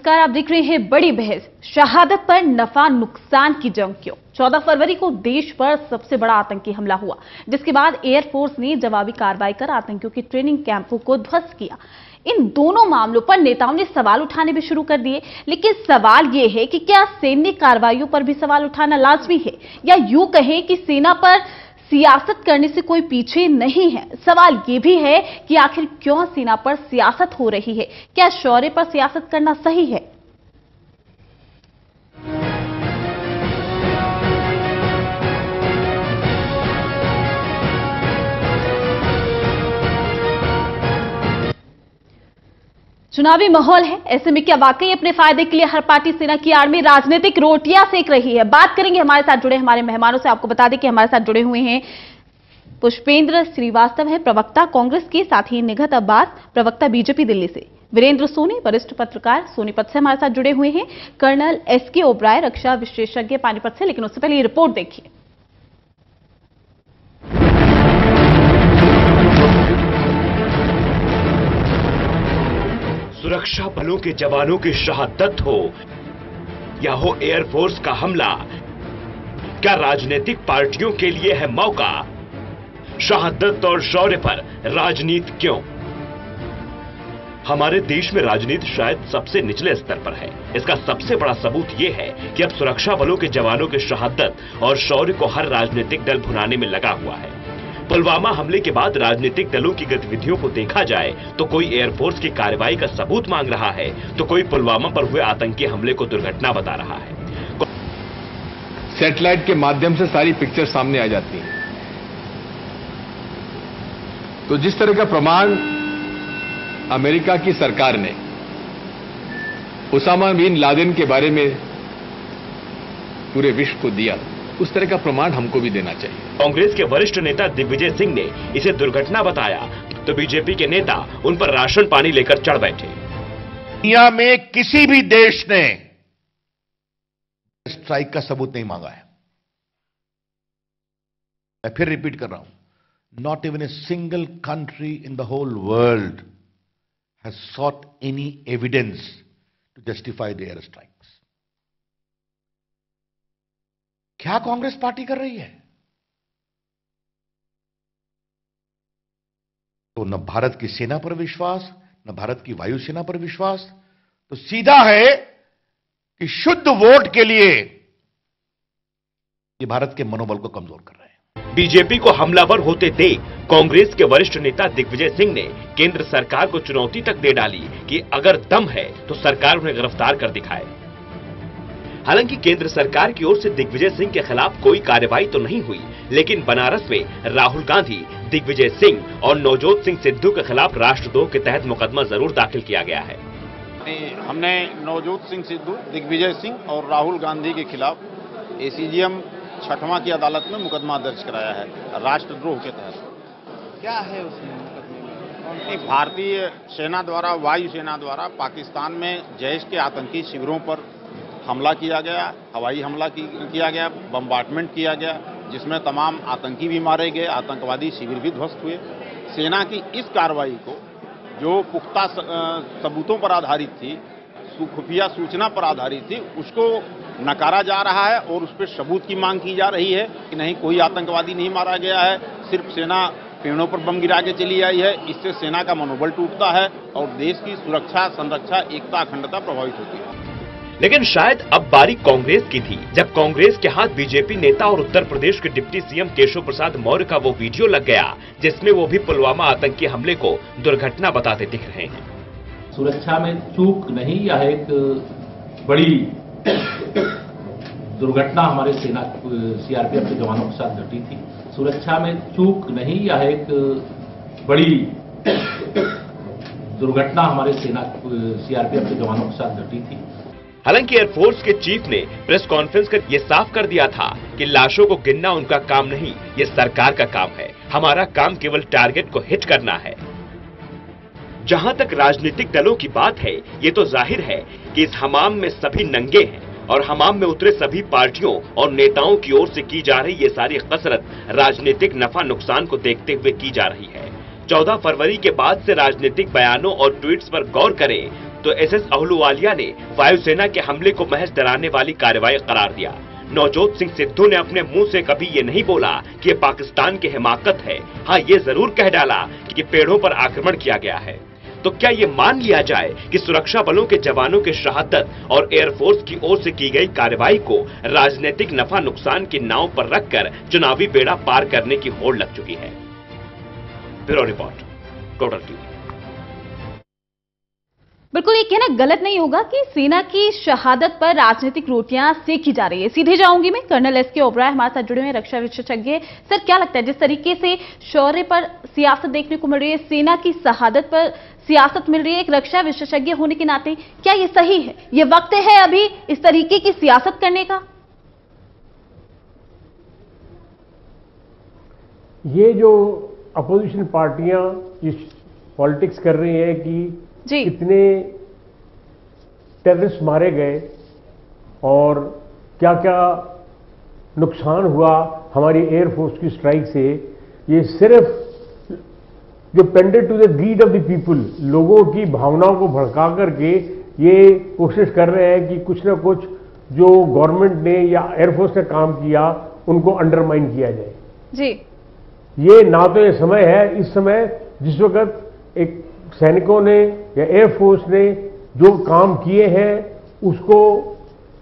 नमस्कार, आप देख रहे हैं बड़ी बहस। शहादत पर नफा नुकसान की जंग क्यों? 14 फरवरी को देश पर सबसे बड़ा आतंकी हमला हुआ, जिसके बाद एयरफोर्स ने जवाबी कार्रवाई कर आतंकियों के ट्रेनिंग कैंपों को ध्वस्त किया। इन दोनों मामलों पर नेताओं ने सवाल उठाने भी शुरू कर दिए, लेकिन सवाल यह है कि क्या सैन्य कार्रवाइयों पर भी सवाल उठाना लाजमी है, या यूं कहें कि सेना पर सियासत करने से कोई पीछे नहीं है। सवाल यह भी है कि आखिर क्यों सेना पर सियासत हो रही है? क्या शौर्य पर सियासत करना सही है? चुनावी माहौल है, ऐसे में क्या वाकई अपने फायदे के लिए हर पार्टी सेना की आड़ में राजनीतिक रोटियां सेक रही है? बात करेंगे हमारे साथ जुड़े हमारे मेहमानों से। आपको बता दें कि हमारे साथ जुड़े हुए हैं पुष्पेंद्र श्रीवास्तव है, प्रवक्ता कांग्रेस के, साथ ही निघत अब्बास, प्रवक्ता बीजेपी दिल्ली से, वीरेंद्र सोनी, वरिष्ठ पत्रकार सोनीपत से हमारे साथ जुड़े हुए हैं, कर्नल एसके ओबराय, रक्षा विशेषज्ञ पानीपत से। लेकिन उससे पहले ये रिपोर्ट देखिए। सुरक्षा बलों के जवानों की शहादत हो या हो एयरफोर्स का हमला, क्या राजनीतिक पार्टियों के लिए है मौका? शहादत और शौर्य पर राजनीति क्यों? हमारे देश में राजनीति शायद सबसे निचले स्तर पर है। इसका सबसे बड़ा सबूत यह है कि अब सुरक्षा बलों के जवानों की शहादत और शौर्य को हर राजनीतिक दल भुनाने में लगा हुआ है। पुलवामा हमले के बाद राजनीतिक दलों की गतिविधियों को देखा जाए तो कोई एयरफोर्स की कार्रवाई का सबूत मांग रहा है, तो कोई पुलवामा पर हुए आतंकी हमले को दुर्घटना बता रहा है। सैटेलाइट के माध्यम से सारी पिक्चर सामने आ जाती है। तो जिस तरह का प्रमाण अमेरिका की सरकार ने उसामा बिन लादेन के बारे में पूरे विश्व को दिया, उस तरह का प्रमाण हमको भी देना चाहिए। कांग्रेस के वरिष्ठ नेता दिग्विजय सिंह ने इसे दुर्घटना बताया, तो बीजेपी के नेता उन पर राशन पानी लेकर चढ़ बैठे। दुनिया में किसी भी देश ने स्ट्राइक का सबूत नहीं मांगा है। मैं फिर रिपीट कर रहा हूं, not even a single country in the whole world has sought any evidence to justify the air strikes. क्या कांग्रेस पार्टी कर रही है? तो न भारत की सेना पर विश्वास, न भारत की वायुसेना पर विश्वास, तो सीधा है कि शुद्ध वोट के लिए ये भारत के मनोबल को कमजोर कर रहे हैं। बीजेपी को हमलावर होते देख कांग्रेस के वरिष्ठ नेता दिग्विजय सिंह ने केंद्र सरकार को चुनौती तक दे डाली कि अगर दम है तो सरकार उन्हें गिरफ्तार कर दिखाए। हालांकि केंद्र सरकार की ओर से दिग्विजय सिंह के खिलाफ कोई कार्रवाई तो नहीं हुई, लेकिन बनारस में राहुल गांधी, दिग्विजय सिंह और नवजोत सिंह सिद्धू के खिलाफ राष्ट्रद्रोह के तहत मुकदमा जरूर दाखिल किया गया है। हमने नवजोत सिंह सिद्धू, दिग्विजय सिंह और राहुल गांधी के खिलाफ एसीजीएम 6वां की अदालत में मुकदमा दर्ज कराया है राष्ट्रद्रोह के तहत। क्या है उसमें मुकदमे में? भारतीय सेना द्वारा, वायुसेना द्वारा पाकिस्तान में जैश के आतंकी शिविरों पर हमला किया गया, हवाई हमला किया गया, बम्बार्टमेंट किया गया, जिसमें तमाम आतंकी भी मारे गए, आतंकवादी शिविर भी ध्वस्त हुए। सेना की इस कार्रवाई को, जो पुख्ता सबूतों पर आधारित थी, खुफिया सूचना पर आधारित थी, उसको नकारा जा रहा है और उस पर सबूत की मांग की जा रही है कि नहीं, कोई आतंकवादी नहीं मारा गया है, सिर्फ सेना पेड़ों पर बम गिरा के चली आई है। इससे सेना का मनोबल टूटता है और देश की सुरक्षा, संरक्षा, एकता, अखंडता प्रभावित होती है। लेकिन शायद अब बारी कांग्रेस की थी, जब कांग्रेस के हाथ बीजेपी नेता और उत्तर प्रदेश के डिप्टी सीएम केशव प्रसाद मौर्य का वो वीडियो लग गया, जिसमें वो भी पुलवामा आतंकी हमले को दुर्घटना बताते दिख रहे हैं। सुरक्षा में चूक नहीं, यह एक बड़ी दुर्घटना हमारे सेना सीआरपीएफ के जवानों के साथ घटी थी। सुरक्षा में चूक नहीं, यह एक बड़ी दुर्घटना हमारे सेना सीआरपीएफ के जवानों के साथ घटी थी। हालांकि एयरफोर्स के चीफ ने प्रेस कॉन्फ्रेंस कर यह साफ कर दिया था कि लाशों को गिनना उनका काम नहीं, ये सरकार का काम है। हमारा काम केवल टारगेट को हिट करना है। जहां तक राजनीतिक दलों की बात है, ये तो जाहिर है कि इस हमाम में सभी नंगे हैं और हमाम में उतरे सभी पार्टियों और नेताओं की ओर से की जा रही ये सारी कसरत राजनीतिक नफा नुकसान को देखते हुए की जा रही है। 14 फरवरी के बाद से राजनीतिक बयानों और ट्वीट्स पर गौर करें तो एसएस अहलूवालिया ने वायुसेना के हमले को महज डराने वाली कार्रवाई करार दिया। नवजोत सिंह सिद्धू ने अपने मुंह से कभी ये नहीं बोला कि ये पाकिस्तान की हिमाकत है। हाँ, ये जरूर कह डाला कि पेड़ों पर आक्रमण किया गया है। तो क्या ये मान लिया जाए कि सुरक्षा बलों के जवानों की शहादत और एयरफोर्स की ओर से की गई कार्रवाई को राजनीतिक नफा नुकसान की नाव पर रखकर चुनावी बेड़ा पार करने की होड़ लग चुकी है? Bureau report, total TV. बिल्कुल ये कहना गलत नहीं होगा कि सेना की शहादत पर राजनीतिक रोटियां सेकी जा रही है। सीधे जाऊंगी मैं, कर्नल एस के ओबराय हमारे साथ जुड़े हुए रक्षा विशेषज्ञ। सर, क्या लगता है जिस तरीके से शौर्य पर सियासत देखने को मिल रही है, सेना की शहादत पर सियासत मिल रही है, एक रक्षा विशेषज्ञ होने के नाते क्या ये सही है? ये वक्त है अभी इस तरीके की सियासत करने का? ये जो अपोजिशन पार्टियां इस पॉलिटिक्स कर रही है कि कितने टेररिस्ट मारे गए और क्या क्या नुकसान हुआ हमारी एयरफोर्स की स्ट्राइक से, ये सिर्फ जो pandered to the greed of the people, लोगों की भावनाओं को भड़का करके ये कोशिश कर रहे हैं कि कुछ ना कुछ जो गवर्नमेंट ने या एयरफोर्स ने काम किया उनको अंडरमाइन किया जाए। जी, ये ना तो ये समय है इस समय जिस वक्त एक सैनिकों ने या एयरफोर्स ने जो काम किए हैं उसको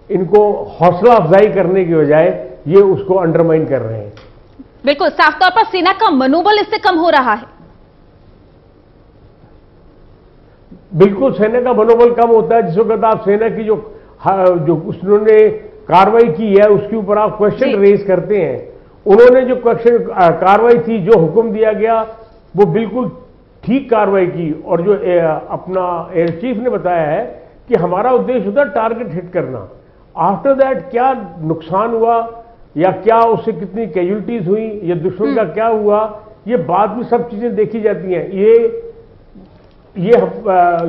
इनको हौसला अफजाई करने की बजाय ये उसको अंडरमाइन कर रहे हैं। बिल्कुल, साफ तौर पर सेना का मनोबल इससे कम हो रहा है। बिल्कुल, सेना का मनोबल कम होता है जिस वक्त आप सेना की जो उन्होंने कार्रवाई की है उसके ऊपर आप क्वेश्चन रेज करते हैं। उन्होंने जो क्वेश्चन कार्रवाई थी, जो हुक्म दिया गया वो बिल्कुल ठीक कार्रवाई की, और जो अपना एयर चीफ ने बताया है कि हमारा उद्देश्य होता है टारगेट हिट करना। आफ्टर दैट क्या नुकसान हुआ या क्या उससे कितनी कैजुअलिटीज हुई या दुश्मन का क्या हुआ, ये बाद में सब चीजें देखी जाती हैं। ये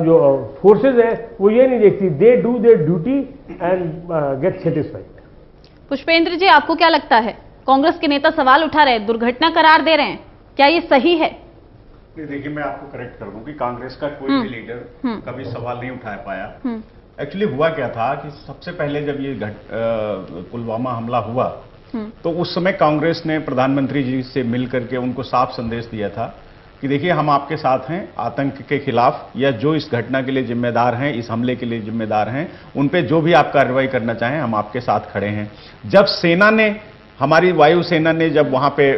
जो फोर्सेज हैं वो ये नहीं देखती, they do their duty and get satisfied. Pushpendra ji, आपको क्या लगता है? कांग्रेस के नेता सवाल उठा रहे हैं, दुर्घटना करार दे रहे हैं, क्या ये सही है? देखिए, मैं आपको करेक्ट कर दूं कि कांग्रेस का कोई भी लीडर कभी सवाल नहीं उठा पाया। एक्चुअली हुआ क्या था कि सबसे पहले जब ये पुलवामा हमला हुआ तो उस समय कांग्रेस ने प्रधानमंत्री जी से मिल करके उनको साफ संदेश दिया था कि देखिए, हम आपके साथ हैं, आतंक के खिलाफ या जो इस घटना के लिए जिम्मेदार हैं, इस हमले के लिए जिम्मेदार हैं, उन पे जो भी आप कार्रवाई करना चाहें हम आपके साथ खड़े हैं। जब सेना ने, हमारी वायुसेना ने जब वहां पे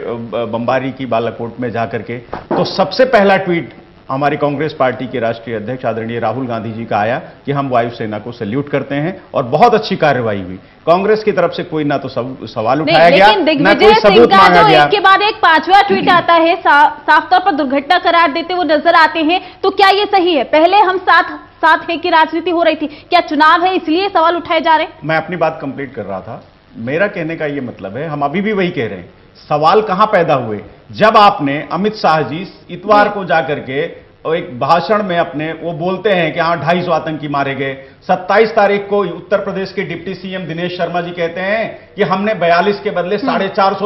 बमबारी की बालाकोट में जाकर के, तो सबसे पहला ट्वीट हमारी कांग्रेस पार्टी के राष्ट्रीय अध्यक्ष आदरणीय राहुल गांधी जी का आया कि हम वायुसेना को सैल्यूट करते हैं और बहुत अच्छी कार्रवाई हुई। कांग्रेस की तरफ से कोई ना तो सवाल उठाया गया, ना कोई सबूत मांगा गया। एक के बाद एक पांचवा ट्वीट आता है, साफ तौर पर दुर्घटना करार देते वो नजर आते हैं। तो क्या ये सही है? पहले हम साथ है कि राजनीति हो रही थी, क्या चुनाव है इसलिए सवाल उठाए जा रहे हैं? मैं अपनी बात कंप्लीट कर रहा था। मेरा कहने का ये मतलब है, हम अभी भी वही कह रहे हैं, सवाल कहां पैदा हुए? जब आपने अमित शाह जी इतवार को जाकर के एक भाषण में अपने वो बोलते हैं कि हाँ 250 आतंकी मारे गए। 27 तारीख को उत्तर प्रदेश के डिप्टी सीएम दिनेश शर्मा जी कहते हैं कि हमने 42 के बदले 450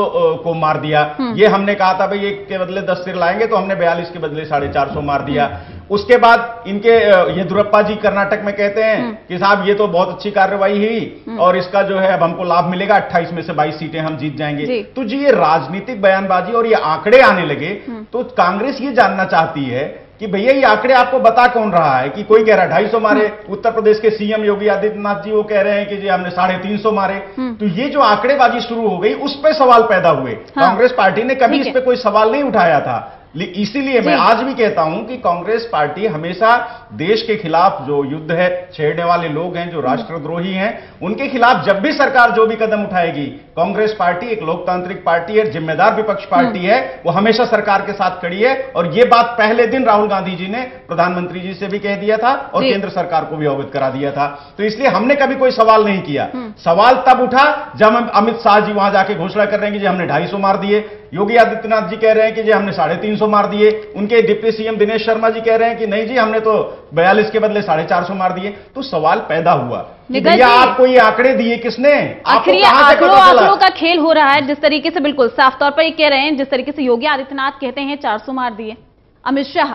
को मार दिया। ये हमने कहा था भाई 1 के बदले 10 सिर लाएंगे, तो हमने 42 के बदले 450 मार दिया। उसके बाद इनके येदियुरप्पा जी कर्नाटक में कहते हैं कि साहब ये तो बहुत अच्छी कार्रवाई हुई और इसका जो है अब हमको लाभ मिलेगा, 28 में से 22 सीटें हम जीत जाएंगे। तो जी ये राजनीतिक बयानबाजी और ये आंकड़े आने लगे, तो कांग्रेस ये जानना चाहती है कि भैया ये आंकड़े आपको बता कौन रहा है? कि कोई कह रहा है 250 मारे, उत्तर प्रदेश के सीएम योगी आदित्यनाथ जी वो कह रहे हैं कि जी हमने 350 मारे। तो ये जो आंकड़ेबाजी शुरू हो गई, उस पर सवाल पैदा हुए। कांग्रेस पार्टी ने कभी इस पे कोई सवाल नहीं उठाया था। इसीलिए मैं आज भी कहता हूं कि कांग्रेस पार्टी हमेशा देश के खिलाफ जो युद्ध है छेड़ने वाले लोग हैं, जो राष्ट्रद्रोही हैं, उनके खिलाफ जब भी सरकार जो भी कदम उठाएगी, कांग्रेस पार्टी एक लोकतांत्रिक पार्टी है, जिम्मेदार विपक्ष पार्टी है, वो हमेशा सरकार के साथ खड़ी है। और ये बात पहले दिन राहुल गांधी जी ने प्रधानमंत्री जी से भी कह दिया था और केंद्र सरकार को भी अवगत करा दिया था। तो इसलिए हमने कभी कोई सवाल नहीं किया। सवाल तब उठा जब अमित शाह जी वहां जाके घोषणा कर रहे हैं कि जी हमने 250 मार दिए, योगी आदित्यनाथ जी कह रहे हैं कि जी हमने 350 मार दिए, उनके डिप्टी सीएम दिनेश शर्मा जी कह रहे हैं कि नहीं जी हमने तो 42 के बदले 450 मार दिए। तो सवाल पैदा हुआ भैया आपको ये आंकड़े दिए किसने? आखिर आंकड़ों का खेल हो रहा है जिस तरीके से, बिल्कुल साफ तौर पर ये कह रहे हैं, जिस तरीके से योगी आदित्यनाथ कहते हैं 400 मार दिए, अमित शाह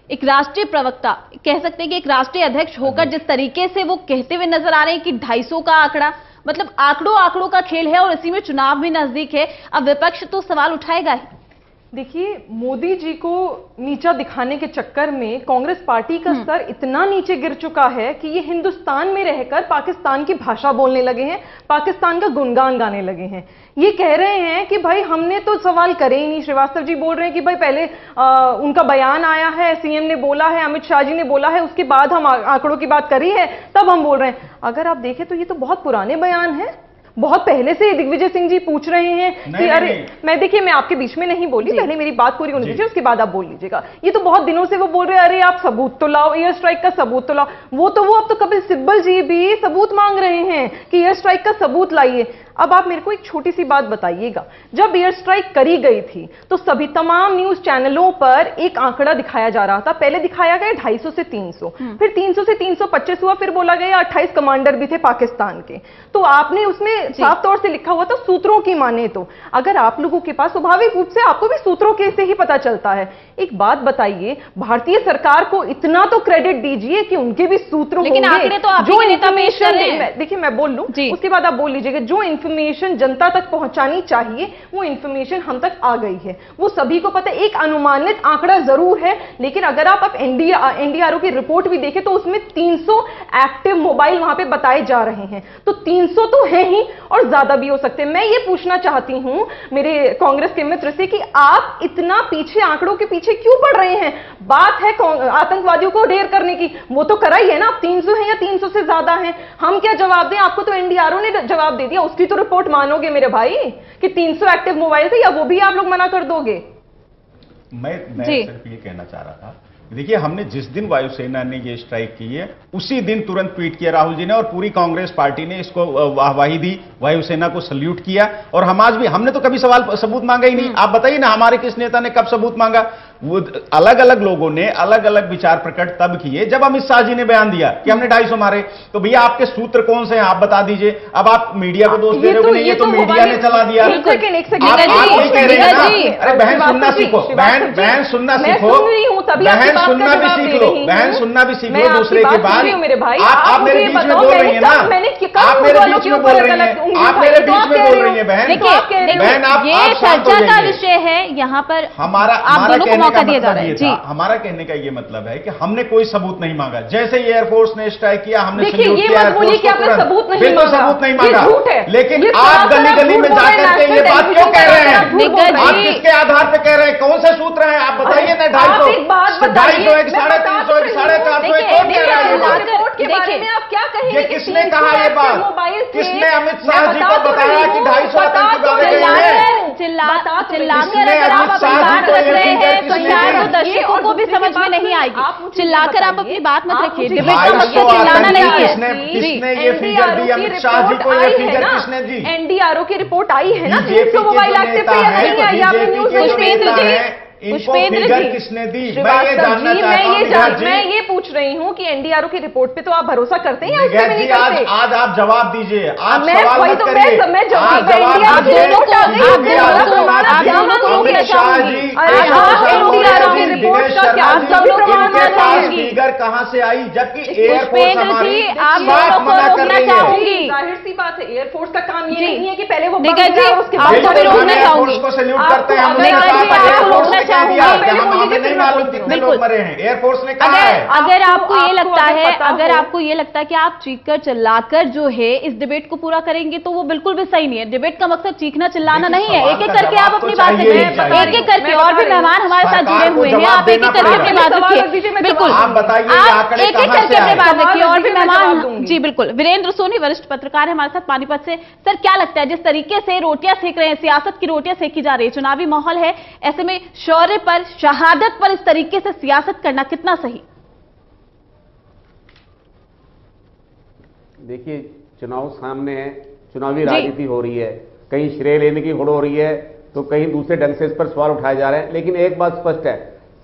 एक राष्ट्रीय प्रवक्ता, कह सकते हैं कि एक राष्ट्रीय अध्यक्ष होकर जिस तरीके से वो कहते हुए नजर आ रहे हैं कि 250 का आंकड़ा, मतलब आंकड़ों का खेल है और इसी में चुनाव भी नजदीक है, अब विपक्ष तो सवाल उठाएगा ही। देखिए, मोदी जी को नीचा दिखाने के चक्कर में कांग्रेस पार्टी का स्तर इतना नीचे गिर चुका है कि ये हिंदुस्तान में रहकर पाकिस्तान की भाषा बोलने लगे हैं, पाकिस्तान का गुणगान गाने लगे हैं। ये कह रहे हैं कि भाई हमने तो सवाल करे ही नहीं। श्रीवास्तव जी बोल रहे हैं कि भाई पहले उनका बयान आया है, सीएम ने बोला है, अमित शाह जी ने बोला है, उसके बाद हम आंकड़ों की बात करी है, तब हम बोल रहे हैं। अगर आप देखें तो ये तो बहुत पुराने बयान है, बहुत पहले से दिग्विजय सिंह जी पूछ रहे हैं कि अरे मैं, देखिए मैं आपके बीच में नहीं बोली, पहले मेरी बात पूरी होनी दीजिए, उसके बाद आप बोल लीजिएगा। ये तो बहुत दिनों से वो बोल रहे हैं अरे आप सबूत तो लाओ, एयर स्ट्राइक का सबूत तो लाओ। वो अब तो कपिल सिब्बल जी भी सबूत मांग रहे हैं कि एयर स्ट्राइक का सबूत लाइए। अब आप मेरे को एक छोटी सी बात बताइएगा, जब एयर स्ट्राइक करी गई थी तो सभी तमाम न्यूज चैनलों पर एक आंकड़ा दिखाया जा रहा था। पहले दिखाया गया 250 से 300, फिर 300 से 325 हुआ, फिर बोला गया 28 कमांडर भी थे पाकिस्तान के। तो आपने उसमें साफ तौर से लिखा हुआ था सूत्रों की माने तो। अगर आप लोगों के पास स्वाभाविक रूप से आपको भी सूत्रों के से ही पता चलता है। एक बात बताइए, भारतीय सरकार को इतना तो क्रेडिट दीजिए कि उनके भी सूत्र होंगे, लेकिन आंकड़े तो आप जो इन्फॉर्मेशन, देखिए मैं बोल लूं उसके बाद आप बोल लीजिएगा, जो इन्फॉर्मेशन जनता तक पहुंचानी चाहिए वो इन्फॉर्मेशन हम तक आ गई है, वो सभी को पता है। एक अनुमानित आंकड़ा जरूर है, लेकिन अगर आप एनडीआरओ की रिपोर्ट भी देखें तो उसमें 300 एक्टिव मोबाइल वहां पे बताए जा रहे हैं। तो 300 तो है ही और ज्यादा भी हो सकते हैं। मैं ये पूछना चाहती हूं मेरे कांग्रेस के मित्र से कि आप इतना पीछे, आंकड़ों के पीछे क्यों पड़ रहे हैं? बात है आतंकवादियों को ढेर करने की, वो तो करा ही है ना। आप 300 है या 300 से ज्यादा है, हम क्या जवाब दें? आपको तो एनडीआरओ ने जवाब दे दिया, उसकी तो रिपोर्ट मानोगे मेरे भाई कि 300 एक्टिव मोबाइल थे, या वो भी आप लोग मना कर दोगे? मैं सिर्फ ये कहना चाह रहा था, देखिए हमने जिस दिन वायुसेना ने ये स्ट्राइक की है उसी दिन तुरंत ट्वीट किया राहुल जी ने, और पूरी कांग्रेस पार्टी ने इसको वाहवाही दी, वायुसेना को सल्यूट किया। और हम आज भी, हमने तो कभी सबूत मांगा ही नहीं। आप बताइए ना, हमारे किस नेता ने कब सबूत मांगा? वो अलग अलग लोगों ने अलग अलग विचार प्रकट तब किए जब अमित शाह जी ने बयान दिया कि हमने 250 मारे। तो भैया आपके सूत्र कौन से हैं आप बता दीजिए। अब आप मीडिया को दोष दे रहे हो कि नहीं, ये तो मीडिया ने चला दिया। एक सेकंड आप कह रहे हैं ना, अरे बहन सुनना सीखो, बहन सुनना सीखो, बहन सुनना भी सीख लो, बहन सुनना भी सीख लो दूसरे की बात। आप मेरे बीच में बोल रही है ना, आप मेरे बीच में बोल रही हैं, आप मेरे बीच में बोल रही हैं बहन। बहन आप चर्चा का विषय है यहाँ पर, हमारा कहने का ये मतलब है कि हमने कोई सबूत नहीं मांगा। जैसे ही एयरफोर्स ने स्ट्राइक किया हमने सल्यूट किया एयरफोर्स को, बिल्कुल सबूत नहीं मांगा। लेकिन आप गली गली में जाकर के ये बात क्यों कह रहे हैं? आप किसके आधार पे कह रहे हैं? कौन से सूत्र हैं आप बताइए ना। 250, 250, 350, 450 कौन कह रहा है ये बात? ये किसने कहा ये बात? किसने अमित शाह जी को बताया कि 250 आतंकी मारे गए हैं? दर्शकों को भी समझ में नहीं आएगी। चिल्लाकर आप अपनी बात मत रखिए, डिबेट का मकसद चिल्लाना नहीं है। किसने ये फिगर दी? अमित शाह जी को ये फिगर किसने दी? एनडीआरओ की रिपोर्ट आई है ना, 300 मोबाइल एक्टिव पे या नहीं आई? आपने न्यूज़ पुष्पेंद्र जी किसने दी? मैं ये जानना चाहता हूं। मैं ये पूछ रही हूं कि एनडीआरओ की रिपोर्ट पे तो आप भरोसा करते हैं या उसमें नहीं करते? आज आप जवाब दीजिए, आप सवाल मत करिए। फिगर कहां से आई जबकि एयरफोर्स हमारी साफ मना कर रही है? जाहिर सी बात है, एयरफोर्स का काम ये नहीं है कि पहले वो एयरफोर्स को सैल्यूट करते हैं। हमें नहीं मालूम कितने लोग मरे हैं, एयरफोर्स ने कहा है। अगर आपको ये लगता है, अगर आपको ये लगता है कि आप चीखकर चिल्लाकर जो है इस डिबेट को पूरा करेंगे तो वो बिल्कुल भी सही नहीं है। डिबेट का मकसद चीखना चिल्लाना नहीं है। एक एक करके आप अपनी बात रखिए, एक एक करके। और भी मेहमान हमारे साथ जुड़े हुए हैं, आप एक एक करके अपनी बात रखिए। बिल्कुल, आप बताइए, आप एक एक करके अपनी बात रखिए। और भी मेहमान, जी बिल्कुल। वीरेंद्र सोनी वरिष्ठ पत्रकार है हमारे साथ पानीपत से। सर, क्या लगता है जिस तरीके से रोटियां सेक रहे हैं, सियासत की रोटियां सेकी जा रही है, चुनावी माहौल है, ऐसे में शौर्य पर, शहादत पर इस तरीके से सियासत करना कितना सही? देखिए, चुनाव सामने है, चुनावी राजनीति हो रही है, कहीं श्रेय लेने की होड़ हो रही है तो कहीं दूसरे ढंग से इस पर सवाल उठाए जा रहे हैं। लेकिन एक बात स्पष्ट है,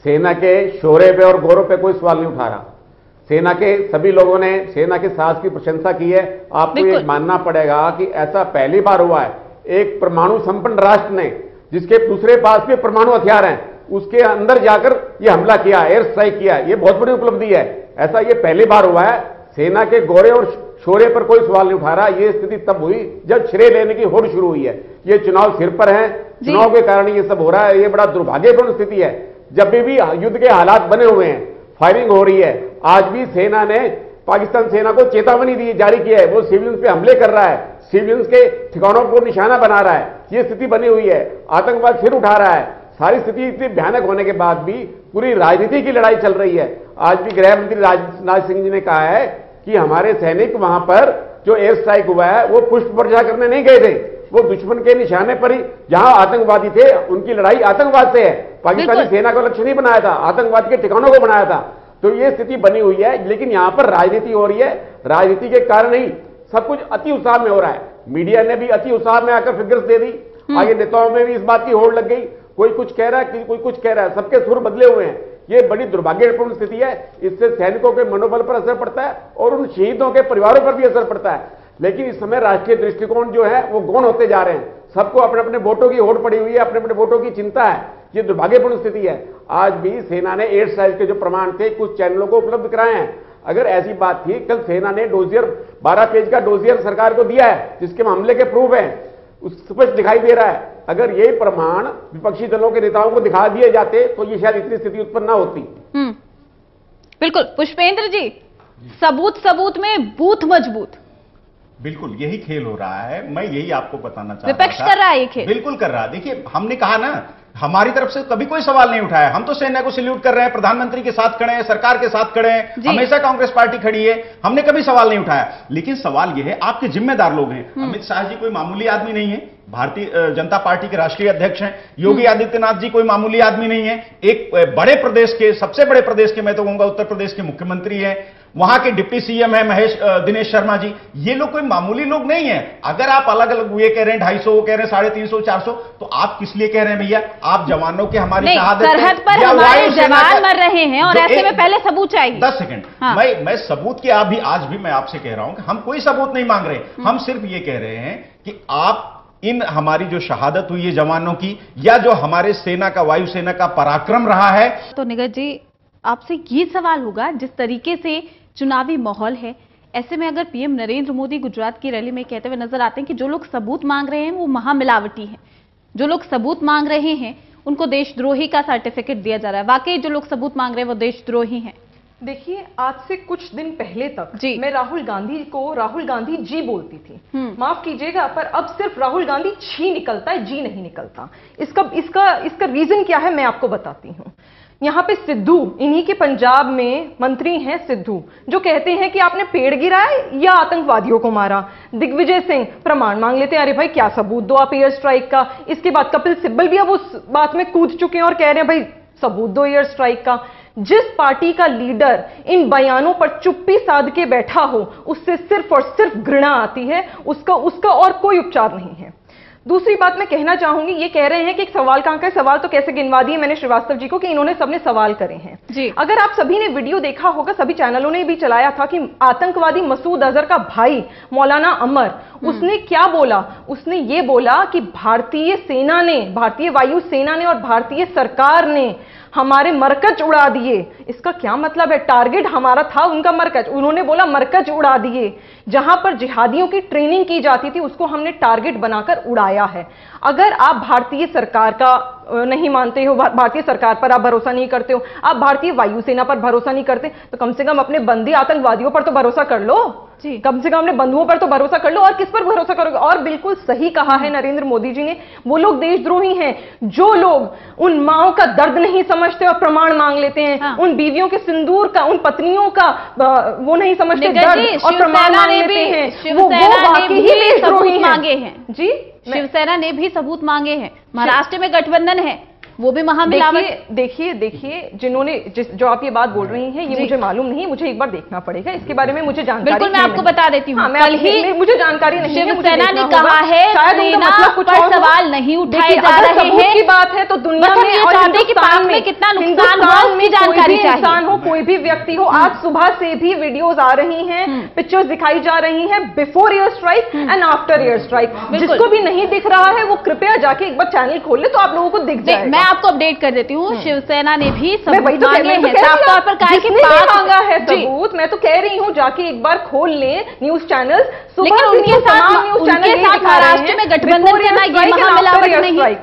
सेना के शौर्य पे और गौरव पे कोई सवाल नहीं उठा रहा। सेना के सभी लोगों ने सेना के साहस की प्रशंसा की है। आपको ये मानना पड़ेगा कि ऐसा पहली बार हुआ है, एक परमाणु संपन्न राष्ट्र ने, जिसके दूसरे पास भी परमाणु हथियार हैं, उसके अंदर जाकर ये हमला किया, एयर स्ट्राइक किया। ये बहुत बड़ी उपलब्धि है। ऐसा ये पहली बार हुआ है। सेना के गौरव और शौर्य पर कोई सवाल नहीं उठा रहा। ये स्थिति तब हुई जब श्रेय लेने की होड़ शुरू हुई है। ये चुनाव सिर पर है, चुनाव के कारण ये सब हो रहा है। ये बड़ा दुर्भाग्यपूर्ण स्थिति है। जब भी युद्ध के हालात बने हुए हैं, फायरिंग हो रही है, आज भी सेना ने पाकिस्तान सेना को चेतावनी दी, जारी किया है। वो सिविलियंस पे हमले कर रहा है, सिविलियंस के ठिकानों को निशाना बना रहा है। ये स्थिति बनी हुई है, आतंकवाद फिर उठा रहा है। सारी स्थिति इतनी भयानक होने के बाद भी पूरी राजनीति की लड़ाई चल रही है। आज भी गृह मंत्री राजनाथ सिंह जी ने कहा है कि हमारे सैनिक वहां पर जो एयर स्ट्राइक हुआ है वो पुष्प वर्षा करने नहीं गए थे, वो दुश्मन के निशाने पर ही, जहां आतंकवादी थे उनकी लड़ाई आतंकवाद से है। पाकिस्तानी सेना को लक्ष्य नहीं बनाया था, आतंकवाद के ठिकानों को बनाया था। तो ये स्थिति बनी हुई है, लेकिन यहां पर राजनीति हो रही है। राजनीति के कारण ही सब कुछ अति उत्साह में हो रहा है। मीडिया ने भी अति उत्साह में आकर फिगर्स दे दी, आगे नेताओं में भी इस बात की होड़ लग गई। कोई कुछ कह रहा है, कोई कुछ कह रहा है, सबके सुर बदले हुए हैं। ये बड़ी दुर्भाग्यपूर्ण स्थिति है। इससे सैनिकों के मनोबल पर असर पड़ता है और उन शहीदों के परिवारों पर भी असर पड़ता है। लेकिन इस समय राष्ट्रीय दृष्टिकोण जो है वो गौण होते जा रहे हैं। सबको अपने अपने वोटों की होड़ पड़ी हुई है, अपने अपने वोटों की चिंता है। ये दुर्भाग्यपूर्ण स्थिति है। आज भी सेना ने एयर स्ट्राइक के जो प्रमाण थे कुछ चैनलों को उपलब्ध कराए हैं। अगर ऐसी बात थी, कल सेना ने डोजियर 12 पेज का डोजियर सरकार को दिया है जिसके हमले के प्रूफ हैं, स्पष्ट दिखाई दे रहा है। अगर ये प्रमाण विपक्षी दलों के नेताओं को दिखा दिए जाते तो ये शायद इतनी स्थिति उत्पन्न ना होती। बिल्कुल। पुष्पेंद्र जी, सबूत में बूथ मजबूत, बिल्कुल यही खेल हो रहा है। मैं यही आपको बताना चाहता था। विपक्ष कर रहा है ये खेल, बिल्कुल कर रहा है। देखिए, हमने कहा ना, हमारी तरफ से कभी कोई सवाल नहीं उठाया। हम तो सेना को सैल्यूट कर रहे हैं, प्रधानमंत्री के साथ खड़े हैं, सरकार के साथ खड़े हैं, हमेशा कांग्रेस पार्टी खड़ी है, हमने कभी सवाल नहीं उठाया। लेकिन सवाल यह है, आपके जिम्मेदार लोग हैं। अमित शाह जी कोई मामूली आदमी नहीं है, भारतीय जनता पार्टी के राष्ट्रीय अध्यक्ष हैं। योगी आदित्यनाथ जी कोई मामूली आदमी नहीं है, एक बड़े प्रदेश के, सबसे बड़े प्रदेश के, मैं तो कहूंगा उत्तर प्रदेश के मुख्यमंत्री हैं। वहां के डिप्टी सीएम है दिनेश शर्मा जी। ये लोग कोई मामूली लोग नहीं है। अगर आप अलग अलग ये कह रहे हैं 250, कह रहे हैं 350, 400, तो आप किस लिए कह रहे हैं भैया? आप जवानों के हमारी शहादत सरहद पर हमारे जवान मर रहे हैं और ऐसे में पहले सबूत चाहिए। 10 सेकंड। मैं सबूत की आज भी मैं आपसे कह रहा हूं कि हम कोई सबूत नहीं मांग रहे। हम सिर्फ ये कह रहे हैं कि आप इन हमारी जो शहादत हुई है जवानों की, या जो हमारे सेना का, वायुसेना का पराक्रम रहा है। तो निगत जी, आपसे ये सवाल होगा, जिस तरीके से चुनावी माहौल है, ऐसे में अगर पीएम नरेंद्र मोदी गुजरात की रैली में कहते हुए नजर आते हैं कि जो लोग सबूत मांग रहे हैं वो महामिलावटी हैं, जो लोग सबूत मांग रहे हैं उनको देशद्रोही का सर्टिफिकेट दिया जा रहा है, वाकई जो लोग सबूत मांग रहे हैं वो देशद्रोही हैं। देखिए, आज से कुछ दिन पहले तक मैं राहुल गांधी को राहुल गांधी जी बोलती थी। माफ कीजिएगा, पर अब सिर्फ राहुल गांधी छी निकलता है, जी नहीं निकलता। इसका रीजन क्या है मैं आपको बताती हूँ। यहाँ पे सिद्धू, इन्हीं के पंजाब में मंत्री हैं सिद्धू, जो कहते हैं कि आपने पेड़ गिराए या आतंकवादियों को मारा। दिग्विजय सिंह प्रमाण मांग लेते हैं, अरे भाई क्या सबूत दो आप एयर स्ट्राइक का। इसके बाद कपिल सिब्बल भी अब उस बात में कूद चुके हैं और कह रहे हैं भाई सबूत दो एयर स्ट्राइक का। जिस पार्टी का लीडर इन बयानों पर चुप्पी साध के बैठा हो, उससे सिर्फ और सिर्फ घृणा आती है, उसका और कोई उपचार नहीं है। दूसरी बात मैं कहना चाहूंगी, ये कह रहे हैं कि एक सवाल कहां का है, सवाल तो कैसे गिनवा दिए मैंने श्रीवास्तव जी को कि इन्होंने सबने सवाल करे हैं जी। अगर आप सभी ने वीडियो देखा होगा, सभी चैनलों ने भी चलाया था कि आतंकवादी मसूद अजहर का भाई मौलाना अमर, उसने क्या बोला? उसने ये बोला कि भारतीय सेना ने, भारतीय वायु सेना ने और भारतीय सरकार ने हमारे मरकज उड़ा दिए। इसका क्या मतलब है? टारगेट हमारा था उनका मरकज, उन्होंने बोला मरकज उड़ा दिए। जहां पर जिहादियों की ट्रेनिंग की जाती थी उसको हमने टारगेट बनाकर उड़ाया है। अगर आप भारतीय सरकार का नहीं मानते हो, भारतीय सरकार पर आप भरोसा नहीं करते हो, आप भारतीय वायुसेना पर भरोसा नहीं करते, तो कम से कम अपने बंदी आतंकवादियों पर तो भरोसा कर लो जी। कम से कम अपने बंधुओं पर तो भरोसा कर लो। और किस पर भरोसा करोगे? और बिल्कुल सही कहा है नरेंद्र मोदी जी ने, वो लोग देशद्रोही हैं जो लोग उन माओं का दर्द नहीं समझते और प्रमाण मांग लेते हैं। उन बीवियों के सिंदूर का, उन पत्नियों का वो नहीं समझते दर्द और प्रमाण मांग लेते हैं। वो वाकई ही देशद्रोही मांगे हैं जी। शिवसेना ने भी सबूत मांगे हैं। महाराष्ट्र में गठबंधन है, वो भी महामिलावट। देखिए जिन्होंने जो आप ये बात बोल रही हैं, ये मुझे मालूम नहीं, मुझे एक बार देखना पड़ेगा इसके बारे में, मुझे जानकारी बिल्कुल मैं आपको बता देती हूँ। कल ही मुझे जानकारी नहीं है, शिवसेना ने कहा है सेना पर सवाल नहीं उठाए जा रहे हैं की बात है तो दुनिया में और हिंदुस्तान में कितना नुकसान हुआ उसकी जानकारी चाहिए। इंसान हो, कोई भी व्यक्ति हो, आज सुबह से भी वीडियोज आ रही हैं, पिक्चर्स दिखाई जा रही हैं before air strike and after air strike. जिसको भी नहीं दिख रहा है वो कृपया जाके एक बार चैनल खोल ले तो आप लोगों को दिख जाएगा। आपको अपडेट कर देती हूँ, शिवसेना ने भी मैं वही सबूत तो मांगे मैं तो हैं, कह रही साफ हूँ, तौर पर कहा कि जिसने पाक मांगा है जी। सबूत, मैं तो कह रही हूँ जाके एक बार खोल लें न्यूज चैनल। लेकिन उनके साथ महाराष्ट्र में गठबंधन करना ये महामिलावट नहीं,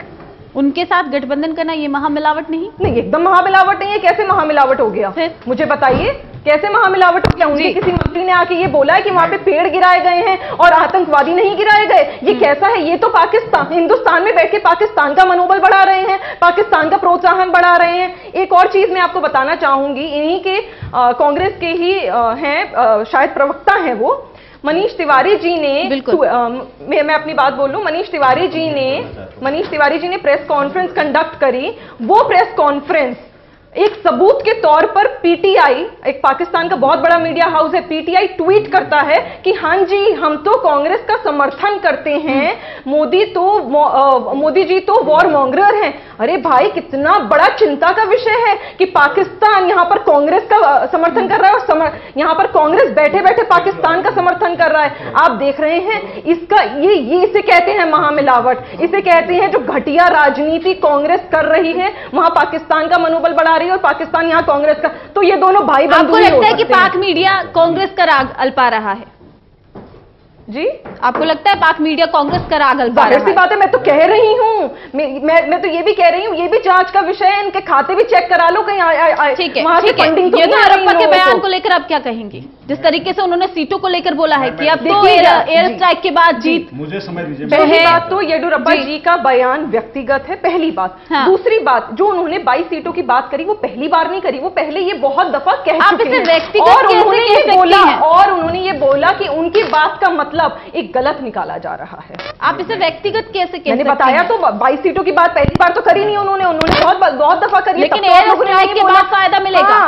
उनके साथ गठबंधन करना ये महामिलावट नहीं? नहीं, एकदम महामिलावट नहीं है। कैसे महामिलावट हो गया मुझे बताइए, कैसे महामिलावट हो गया? उनके किसी मंत्री ने आके ये बोला है कि वहां पे पेड़ गिराए गए हैं और आतंकवादी नहीं गिराए गए। ये कैसा है? ये तो पाकिस्तान, हिंदुस्तान में बैठ के पाकिस्तान का मनोबल बढ़ा रहे हैं, पाकिस्तान का प्रोत्साहन बढ़ा रहे हैं। एक और चीज मैं आपको बताना चाहूंगी, इन्हीं के कांग्रेस के ही हैं, शायद प्रवक्ता हैं वो, मनीष तिवारी जी ने, मैं अपनी बात बोल लूं, मनीष तिवारी जी ने प्रेस कॉन्फ्रेंस कंडक्ट करी। वो प्रेस कॉन्फ्रेंस एक सबूत के तौर पर पीटीआई, एक पाकिस्तान का बहुत बड़ा मीडिया हाउस है, पीटीआई ट्वीट करता है कि हां जी हम तो कांग्रेस का समर्थन करते हैं, मोदी जी तो वॉर मॉन्गरर हैं। अरे भाई, कितना बड़ा चिंता का विषय है कि पाकिस्तान यहां पर कांग्रेस का समर्थन कर रहा है और यहां पर कांग्रेस बैठे बैठे पाकिस्तान का समर्थन कर रहा है। आप देख रहे हैं इसका, ये इसे कहते हैं महामिलावट, इसे कहते हैं जो घटिया राजनीति कांग्रेस कर रही है, वहां पाकिस्तान का मनोबल बढ़ा रही है और पाकिस्तान यहां कांग्रेस का। तो ये दोनों भाई बंधु आपको लगता है कि पाक मीडिया कांग्रेस का राग अल्पा रहा है? जी, आपको लगता है पाक मीडिया कांग्रेस का राग अल्पा रहा है? जाहिर सी बात है, मैं तो कह रही हूं, मैं तो ये भी कह रही हूं, ये भी जांच का विषय है, इनके खाते भी चेक करा लो कहीं। ठीक है, वहां से फंडिंग तो येदियुरप्पा के बयान को लेकर आप क्या कहेंगी? जिस तरीके से उन्होंने सीटों को लेकर बोला है कि अब तो एयर स्ट्राइक के बाद जीत, मुझे समझ लीजिए, पहली बात तो येदियुरप्पा जी का बयान व्यक्तिगत है, पहली बात। दूसरी बात, जो उन्होंने 22 सीटों की बात करी वो पहली बार नहीं करी, वो पहले ये बहुत दफा कह चुके हैं और उन्होंने ये बोला कि उनकी बात का मतलब एक गलत निकाला जा रहा है। आप इसे व्यक्तिगत कैसे कहते हैं? मैंने बताया तो 22 सीटों की बात पहली बार तो करी नहीं उन्होंने बहुत दफा करी, लेकिन एयर स्ट्राइक के बाद फायदा मिलेगा।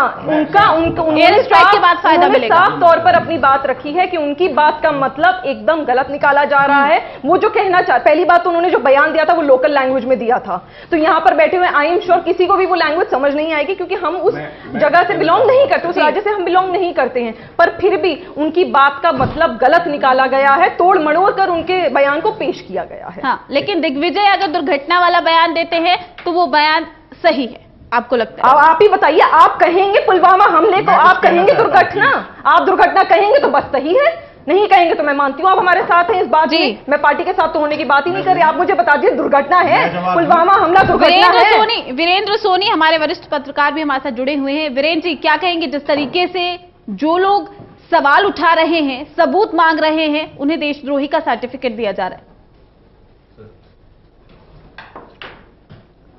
एयर स्ट्राइक के बाद फायदा मिलेगा। साफ तौर पर अपनी बात रखी है कि उनकी बात का मतलब एकदम गलत निकाला जा रहा है। वो जो कहना चाहते, पहली बात तो उन्होंने जो बयान दिया था वो लोकल लैंग्वेज में दिया था, तो यहां पर बैठे हुए आई एम श्योर किसी को भी वो लैंग्वेज समझ नहीं आएगी, क्योंकि हम उस जगह से बिलोंग नहीं करते, उस राज्य से हम बिलोंग नहीं करते हैं। पर फिर भी उनकी बात का मतलब गलत निकाला गया है, तोड़ मड़ोड़ कर उनके बयान को पेश किया गया है। हाँ, लेकिन दिग्विजय अगर दुर्घटना वाला बयान देते हैं तो वो बयान सही है, आपको लगता है? आप ही बताइए, आप कहेंगे पुलवामा हमले को, आप कहेंगे दुर्घटना, आप दुर्घटना कहेंगे तो बस सही है, नहीं कहेंगे तो मैं मानती हूं आप हमारे साथ हैं इस बात में। मैं पार्टी के साथ तो होने की बात ही नहीं कर रही। आप मुझे बता दीजिए दुर्घटना है, पुलवामा हमला दुर्घटना है। वीरेंद्र सोनी हमारे वरिष्ठ पत्रकार भी हमारे साथ जुड़े हुए हैं। वीरेंद्र जी, क्या कहेंगे जिस तरीके से जो लोग सवाल उठा रहे हैं, सबूत मांग रहे हैं, उन्हें देशद्रोही का सर्टिफिकेट दिया जा रहा है?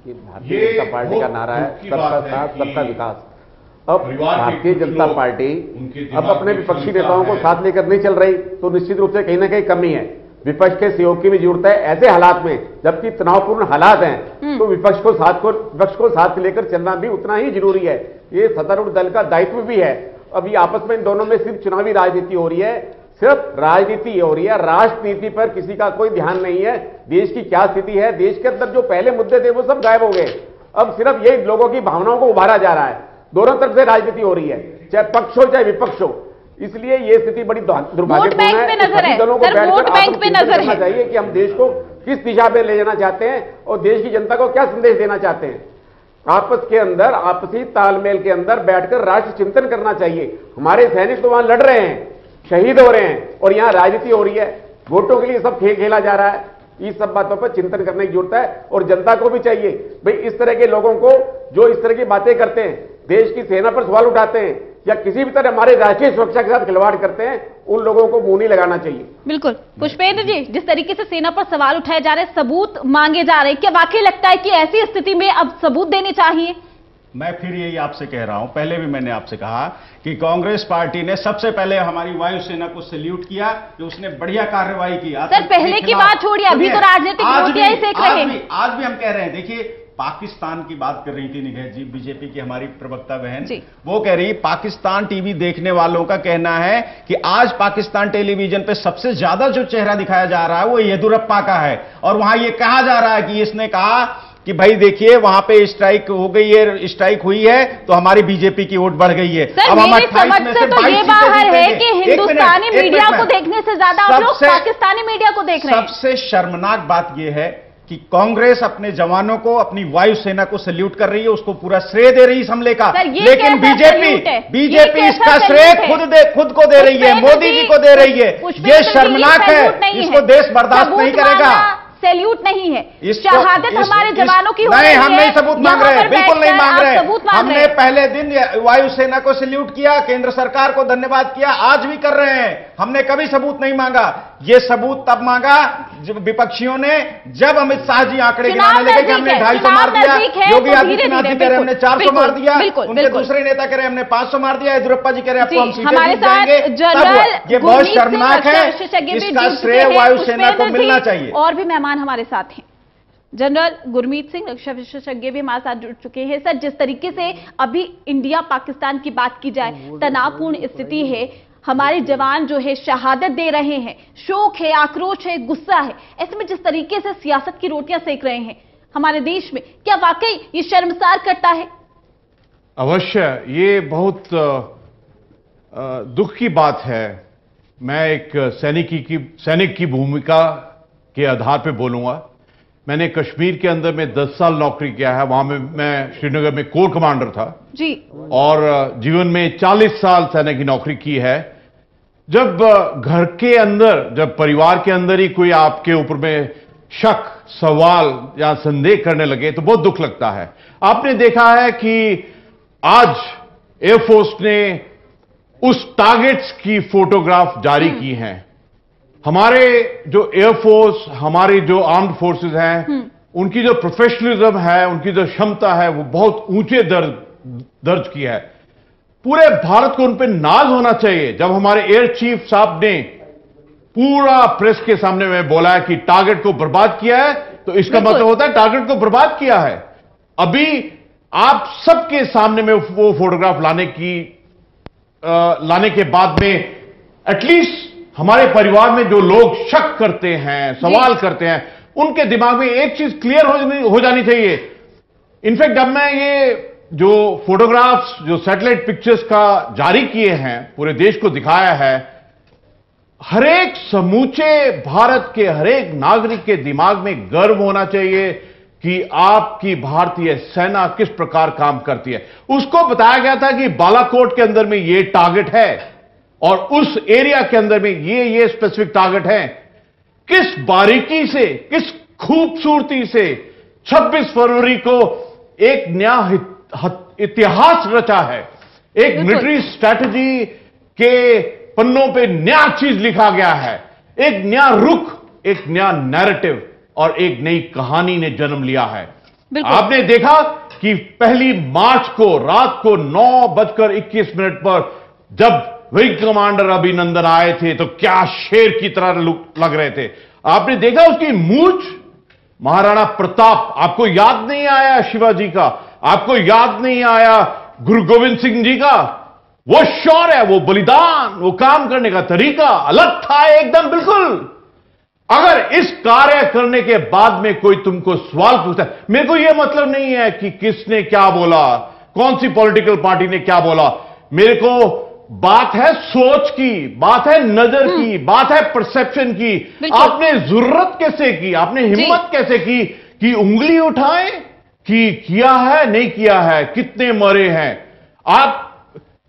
भारतीय जनता पार्टी का नारा है सबका साथ सबका विकास। अब भारतीय जनता पार्टी अब अपने विपक्षी नेताओं को साथ लेकर नहीं चल रही, तो निश्चित रूप से कहीं ना कहीं कमी है। विपक्ष के सहयोग की भी जरूरत है ऐसे हालात में, जबकि तनावपूर्ण हालात हैं, तो विपक्ष को साथ लेकर चलना भी उतना ही जरूरी है। ये सत्तारूढ़ दल का दायित्व भी है। अभी आपस में इन दोनों में सिर्फ चुनावी राजनीति हो रही है, सिर्फ राजनीति हो रही है, राष्ट्रनीति पर किसी का कोई ध्यान नहीं है। देश की क्या स्थिति है, देश के अंदर जो पहले मुद्दे थे वो सब गायब हो गए। अब सिर्फ यही लोगों की भावनाओं को उभारा जा रहा है। दोनों तरफ से राजनीति हो रही है, चाहे पक्ष हो चाहे विपक्ष हो। इसलिए ये स्थिति बड़ी दुर्भाग्यपूर्ण है। सभी दलों को बैठकर करना चाहिए कि हम देश को किस दिशा में ले जाना चाहते हैं और देश की जनता को क्या संदेश देना चाहते हैं। आपस के अंदर, आपसी तालमेल के अंदर बैठकर राष्ट्र चिंतन करना चाहिए। हमारे सैनिक तो वहां लड़ रहे हैं, शहीद हो रहे हैं, और यहां राजनीति हो रही है, वोटों के लिए सब खेल खेला जा रहा है। इस सब बातों पर चिंतन करने की जरूरत है और जनता को भी चाहिए भाई, इस तरह के लोगों को जो इस तरह की बातें करते हैं, देश की सेना पर सवाल उठाते हैं या किसी भी तरह हमारे राष्ट्रीय सुरक्षा के साथ खिलवाड़ करते हैं, उन लोगों को मुंह नहीं लगाना चाहिए। बिल्कुल। पुष्पेंद्र जी, जिस तरीके से सेना पर सवाल उठाए जा रहे हैं, सबूत मांगे जा रहे हैं, क्या वाकई लगता है कि ऐसी स्थिति में अब सबूत देने चाहिए? मैं फिर यही आपसे कह रहा हूं, पहले भी मैंने आपसे कहा कि कांग्रेस पार्टी ने सबसे पहले हमारी वायुसेना को सैल्यूट किया कि उसने बढ़िया कार्रवाई की। सर, पहले की बात छोड़िए, अभी तो राजनीतिक रोटियां ही सेक रहे हैं। आज भी हम कह रहे हैं, देखिए पाकिस्तान की बात कर रही थी निगह जी, बीजेपी की हमारी प्रवक्ता बहन, वो कह रही पाकिस्तान टीवी देखने वालों का कहना है कि आज पाकिस्तान टेलीविजन पे सबसे ज्यादा जो चेहरा दिखाया जा रहा है वो येदियुरप्पा का है। और वहां ये कहा जा रहा है कि इसने कहा कि भाई देखिए वहां पे स्ट्राइक हो गई है, स्ट्राइक हुई है तो हमारी बीजेपी की वोट बढ़ गई है। अब हम 28 में से 22 बाहर है कि हिंदुस्तानी मीडिया को देखने से ज्यादा आप लोग पाकिस्तानी मीडिया को देख रहे हैं। सबसे शर्मनाक बात यह है कि कांग्रेस अपने जवानों को, अपनी वायुसेना को सैल्यूट कर रही है, उसको पूरा श्रेय दे रही है इस हमले का। लेकिन बीजेपी इसका श्रेय खुद को दे रही है, मोदी जी को दे रही है। ये शर्मनाक है, इसको देश बर्दाश्त नहीं करेगा। सैल्यूट नहीं है, शहादत हमारे जवानों की हो रही है। नहीं, हम नहीं सबूत मांग रहे, बिल्कुल नहीं मांग रहे। हमने पहले दिन वायुसेना को सैल्यूट किया, केंद्र सरकार को धन्यवाद किया, आज भी कर रहे हैं। हमने कभी सबूत नहीं मांगा। ये सबूत तब मांगा जब विपक्षियों ने, जब अमित शाह जी आंकड़े गिनाने लगे कि हमने 250 मार दिया, योगी आदित्यनाथ जी कह रहे हमने 400 मार दिया, उनके दूसरे नेता कह रहे हमने 500 मार दिया, येदियुरप्पा जी कह रहे आपको हम सीटें जीत जाएंगे। ये बहुत शर्मनाक है, इसका श्रेय वायुसेना को मिलना चाहिए। और भी मेहमान हमारे साथ हैं, जनरल गुरमीत सिंह, रक्षा विशेषज्ञ भी हमारे साथ जुड़ चुके हैं। सर, जिस तरीके से अभी इंडिया पाकिस्तान की बात की जाए, तनावपूर्ण स्थिति है, हमारे जवान जो है शहादत दे रहे हैं, शोक है, आक्रोश है, गुस्सा है, ऐसे में जिस तरीके से सियासत की रोटियां सेक रहे हैं हमारे देश में, क्या वाकई ये शर्मसार करता है? अवश्य, ये बहुत दुख की बात है। मैं एक सैनिक की भूमिका के आधार पे बोलूंगा। मैंने कश्मीर के अंदर में 10 साल नौकरी किया है, वहां में मैं श्रीनगर में कोर कमांडर था जी, और जीवन में 40 साल सेना की नौकरी की है। जब घर के अंदर, जब परिवार के अंदर ही कोई आपके ऊपर में शक, सवाल या संदेह करने लगे तो बहुत दुख लगता है। आपने देखा है कि आज एयरफोर्स ने उस टारगेट्स की फोटोग्राफ जारी की हैं। हमारे जो एयरफोर्स, हमारी जो आर्म्ड फोर्सेस हैं, उनकी जो प्रोफेशनलिज्म है, उनकी जो क्षमता है, वो बहुत ऊंचे दर्ज की है। पूरे भारत को उन पर नाज होना चाहिए। जब हमारे एयर चीफ साहब ने पूरा प्रेस के सामने में बोला है कि टारगेट को बर्बाद किया है, तो इसका मतलब होता है टारगेट को बर्बाद किया है। अभी आप सबके सामने में वो फोटोग्राफ लाने के बाद में एटलीस्ट हमारे परिवार में जो लोग शक करते हैं, सवाल करते हैं, उनके दिमाग में एक चीज क्लियर हो जानी चाहिए। इनफैक्ट अब मैं ये जो फोटोग्राफ्स, जो सैटेलाइट पिक्चर्स का जारी किए हैं, पूरे देश को दिखाया है, हरेक समूचे भारत के हरेक नागरिक के दिमाग में गर्व होना चाहिए कि आपकी भारतीय सेना किस प्रकार काम करती है। उसको बताया गया था कि बालाकोट के अंदर में ये टारगेट है और उस एरिया के अंदर में ये स्पेसिफिक टारगेट है। किस बारीकी से, किस खूबसूरती से 26 फरवरी को एक नया इतिहास रचा है। एक मिलिट्री स्ट्रैटेजी के पन्नों पे नया चीज लिखा गया है। एक नया रुख, एक नया नैरेटिव और एक नई कहानी ने जन्म लिया है। आपने देखा कि 1 मार्च को रात को 9:21 पर जब विंग कमांडर अभिनंदन आए थे तो क्या शेर की तरह लग रहे थे। आपने देखा उसकी मूंछ, महाराणा प्रताप। आपको याद नहीं आया शिवाजी का? आपको याद नहीं आया गुरु गोविंद सिंह जी का? वो शौर्य, वो बलिदान, वो काम करने का तरीका अलग था एकदम, बिल्कुल। अगर इस कार्य करने के बाद में कोई तुमको सवाल पूछता है, मेरे को यह मतलब नहीं है कि किसने क्या बोला, कौन सी पॉलिटिकल पार्टी ने क्या बोला। मेरे को बात है सोच की, बात है नजर की, बात है परसेप्शन की। आपने जरूरत कैसे की, आपने हिम्मत कैसे की कि उंगली उठाएं कि किया है नहीं किया है, कितने मरे हैं। आप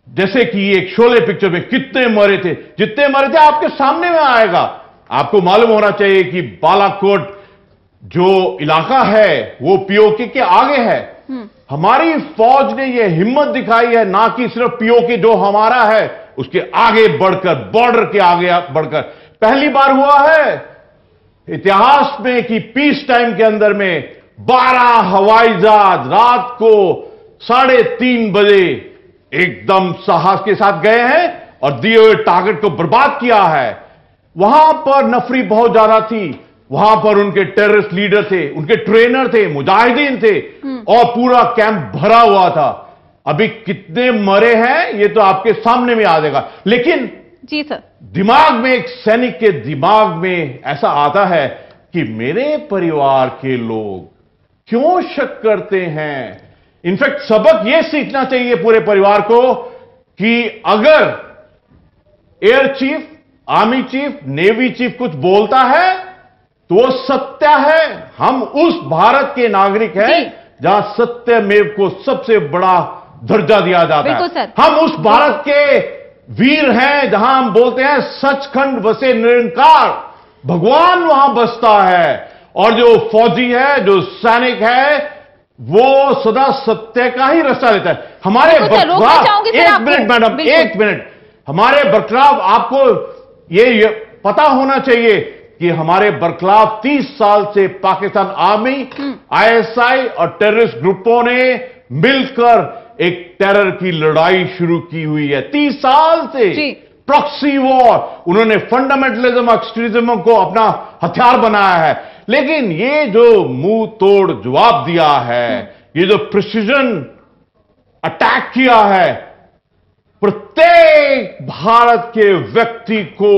जैसे कि एक शोले पिक्चर में कितने मरे थे, जितने मरे थे आपके सामने में आएगा। आपको मालूम होना चाहिए कि बालाकोट जो इलाका है वो पीओके के आगे है। हमारी फौज ने यह हिम्मत दिखाई है, ना कि सिर्फ पीओके जो हमारा है उसके आगे बढ़कर, बॉर्डर के आगे बढ़कर। पहली बार हुआ है इतिहास में कि पीस टाइम के अंदर में 12 हवाई जहाज रात को 3:30 बजे एकदम साहस के साथ गए हैं और दिए हुए टारगेट को बर्बाद किया है। वहां पर नफरी बहुत ज्यादा थी, वहां पर उनके टेररिस्ट लीडर थे, उनके ट्रेनर थे, मुजाहिदीन थे और पूरा कैंप भरा हुआ था। अभी कितने मरे हैं ये तो आपके सामने में आ जाएगा। लेकिन जी सर, दिमाग में, एक सैनिक के दिमाग में ऐसा आता है कि मेरे परिवार के लोग क्यों शक करते हैं। इनफैक्ट सबक यह सीखना चाहिए पूरे परिवार को कि अगर air chief, army chief, navy chief कुछ बोलता है तो वो सत्य है। हम उस भारत के नागरिक हैं जहां सत्यमेव को सबसे बड़ा दर्जा दिया जाता है। हम उस भारत के वीर हैं जहां हम बोलते हैं सचखंड बसे निरंकार, भगवान वहां बसता है। और जो फौजी है, जो सैनिक है, वो सदा सत्य का ही रास्ता लेता है। हमारे बरखलाफ, एक मिनट मैडम, एक मिनट, हमारे बरखलाफ आपको ये पता होना चाहिए कि हमारे बरखलाफ 30 साल से पाकिस्तान आर्मी, आईएसआई और टेररिस्ट ग्रुपों ने मिलकर एक टेरर की लड़ाई शुरू की हुई है। 30 साल से प्रॉक्सी वॉर, उन्होंने फंडामेंटलिज्म, एक्सट्रीमिज्म को अपना हथियार बनाया है। लेकिन ये जो मुंह तोड़ जवाब दिया है, ये जो प्रिसीजन अटैक किया है, प्रत्येक भारत के व्यक्ति को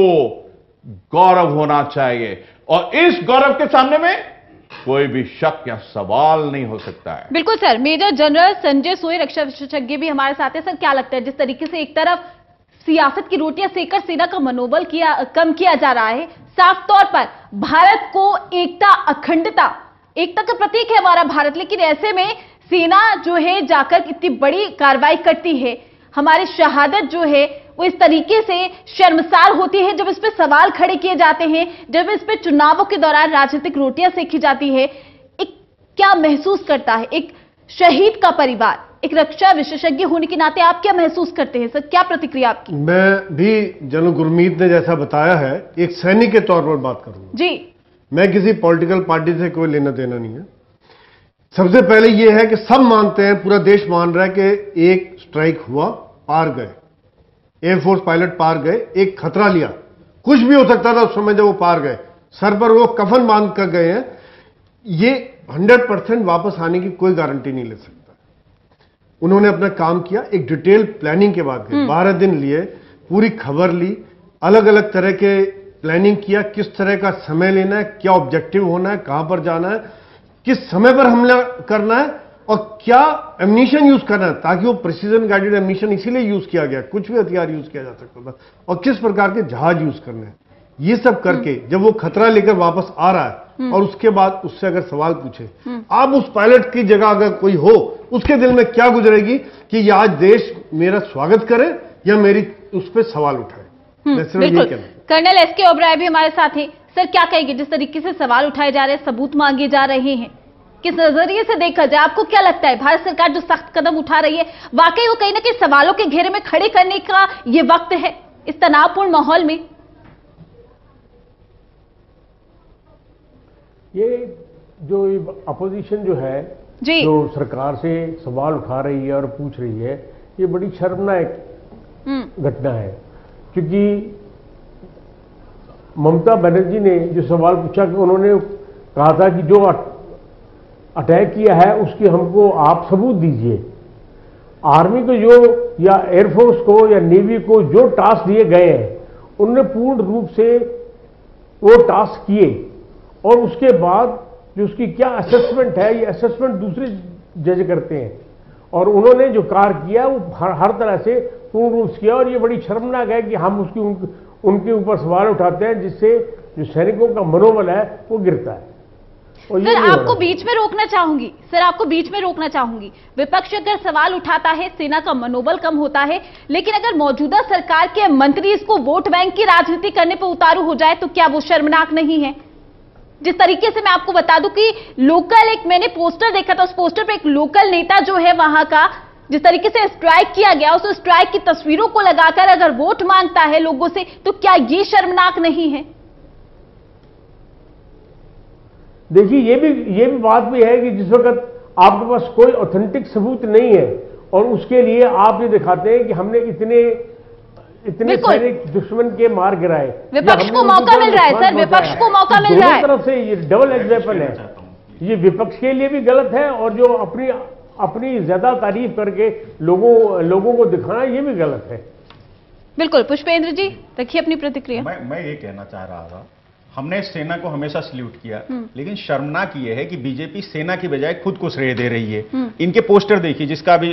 गौरव होना चाहिए। और इस गौरव के सामने में कोई भी शक या सवाल नहीं हो सकता है। बिल्कुल सर। मेजर जनरल संजय सोई, रक्षा विशेषज्ञ भी हमारे साथ हैं। सर, क्या लगता है, जिस तरीके से एक तरफ सियासत की रोटियां सेककर सेना का मनोबल कम किया जा रहा है, साफ तौर पर भारत को एकता, अखंडता, एकता का प्रतीक है हमारा भारत, लेकिन ऐसे में सेना जो है जाकर इतनी बड़ी कार्रवाई करती है, हमारी शहादत जो है वो इस तरीके से शर्मसार होती है जब इस पे सवाल खड़े किए जाते हैं, जब इस पे चुनावों के दौरान राजनीतिक रोटियां सेकी जाती है। एक क्या महसूस करता है एक शहीद का परिवार, एक रक्षा विशेषज्ञ होने के नाते आप क्या महसूस करते हैं सर? क्या प्रतिक्रिया आपकी? मैं भी जनरल गुरमीत ने जैसा बताया है, एक सैनिक के तौर पर बात करूंगा जी। मैं किसी पॉलिटिकल पार्टी से कोई लेना देना नहीं है। सबसे पहले यह है कि सब मानते हैं, पूरा देश मान रहा है कि एक स्ट्राइक हुआ, पार गए, एयरफोर्स पायलट पार गए, एक खतरा लिया, कुछ भी हो सकता था उस समय जब वो पार गए, सर पर वो कफन बांध कर गए हैं। ये 100% वापस आने की कोई गारंटी नहीं ले सकता। उन्होंने अपना काम किया, एक डिटेल प्लानिंग के बाद गए, 12 दिन लिए, पूरी खबर ली, अलग अलग तरह के प्लानिंग किया, किस तरह का समय लेना है, क्या ऑब्जेक्टिव होना है, कहां पर जाना है, किस समय पर हमला करना है और क्या एम्यूनिशन यूज करना है, ताकि वो प्रिसीजन गाइडेड एम्यूनिशन इसीलिए यूज किया गया, कुछ भी हथियार यूज किया जा सकता था, और किस प्रकार के जहाज यूज करने हैं। ये सब करके जब वो खतरा लेकर वापस आ रहा है और उसके बाद उससे अगर सवाल पूछे, आप उस पायलट की जगह अगर कोई हो, उसके दिल में क्या गुजरेगी कि ये आज देश मेरा स्वागत करे या मेरी उस पर सवाल उठाए। बिल्कुल। कर्नल एसके ओबराय भी हमारे साथ हैं। सर, क्या कहेंगे, जिस तरीके से सवाल उठाए जा रहे हैं, सबूत मांगे जा रहे हैं, किस नजरिए से देखा जाए, आपको क्या लगता है भारत सरकार जो सख्त कदम उठा रही है, वाकई वो कहीं ना कहीं सवालों के घेरे में खड़े करने का ये वक्त है इस तनावपूर्ण माहौल में? ये जो अपोजिशन जो है जी, जो सरकार से सवाल उठा रही है और पूछ रही है, ये बड़ी शर्मनाक घटना है। क्योंकि ममता बनर्जी ने जो सवाल पूछा कि उन्होंने कहा था कि जो अटैक किया है उसकी हमको आप सबूत दीजिए। आर्मी को जो या एयरफोर्स को या नेवी को जो टास्क दिए गए हैं उन्होंने पूर्ण रूप से वो टास्क किए, और उसके बाद जो उसकी क्या असेसमेंट है, ये असेसमेंट दूसरे जज करते हैं, और उन्होंने जो कार्य किया वो हर तरह से पूर्ण रूप से किया। और ये बड़ी शर्मनाक है कि हम उनके ऊपर सवाल उठाते हैं, जिससे जो सैनिकों का मनोबल है वो गिरता है। सर, आपको बीच में रोकना चाहूंगी, विपक्ष अगर सवाल उठाता है, सेना का मनोबल कम होता है, लेकिन अगर मौजूदा सरकार के मंत्री इसको वोट बैंक की राजनीति करने पर उतारू हो जाए तो क्या वो शर्मनाक नहीं है? जिस तरीके से मैं आपको बता दूं कि लोकल, एक मैंने पोस्टर देखा था, उस पोस्टर पे एक लोकल नेता जो है वहां का, जिस तरीके से स्ट्राइक किया गया, उस स्ट्राइक की तस्वीरों को लगाकर अगर वोट मांगता है लोगों से, तो क्या ये शर्मनाक नहीं है? देखिए, ये भी बात भी है कि जिस वक्त आपके पास कोई ऑथेंटिक सबूत नहीं है और उसके लिए आप ये दिखाते हैं कि हमने इतने सैनिक दुश्मन के मार गिराए, विपक्ष को मौका मिल रहा है सर, विपक्ष को मौका मिल रहा है। दोनों तरफ से ये डबल एग्जाम्पल है, ये विपक्ष के लिए भी गलत है और जो अपनी ज्यादा तारीफ करके लोगों को दिखाना, ये भी गलत है। बिल्कुल। पुष्पेंद्र जी, रखिए अपनी प्रतिक्रिया। मैं ये कहना चाह रहा था, हमने सेना को हमेशा सल्यूट किया, लेकिन शर्मनाक ये है कि बीजेपी सेना की बजाय खुद को श्रेय दे रही है। इनके पोस्टर देखिए, जिसका भी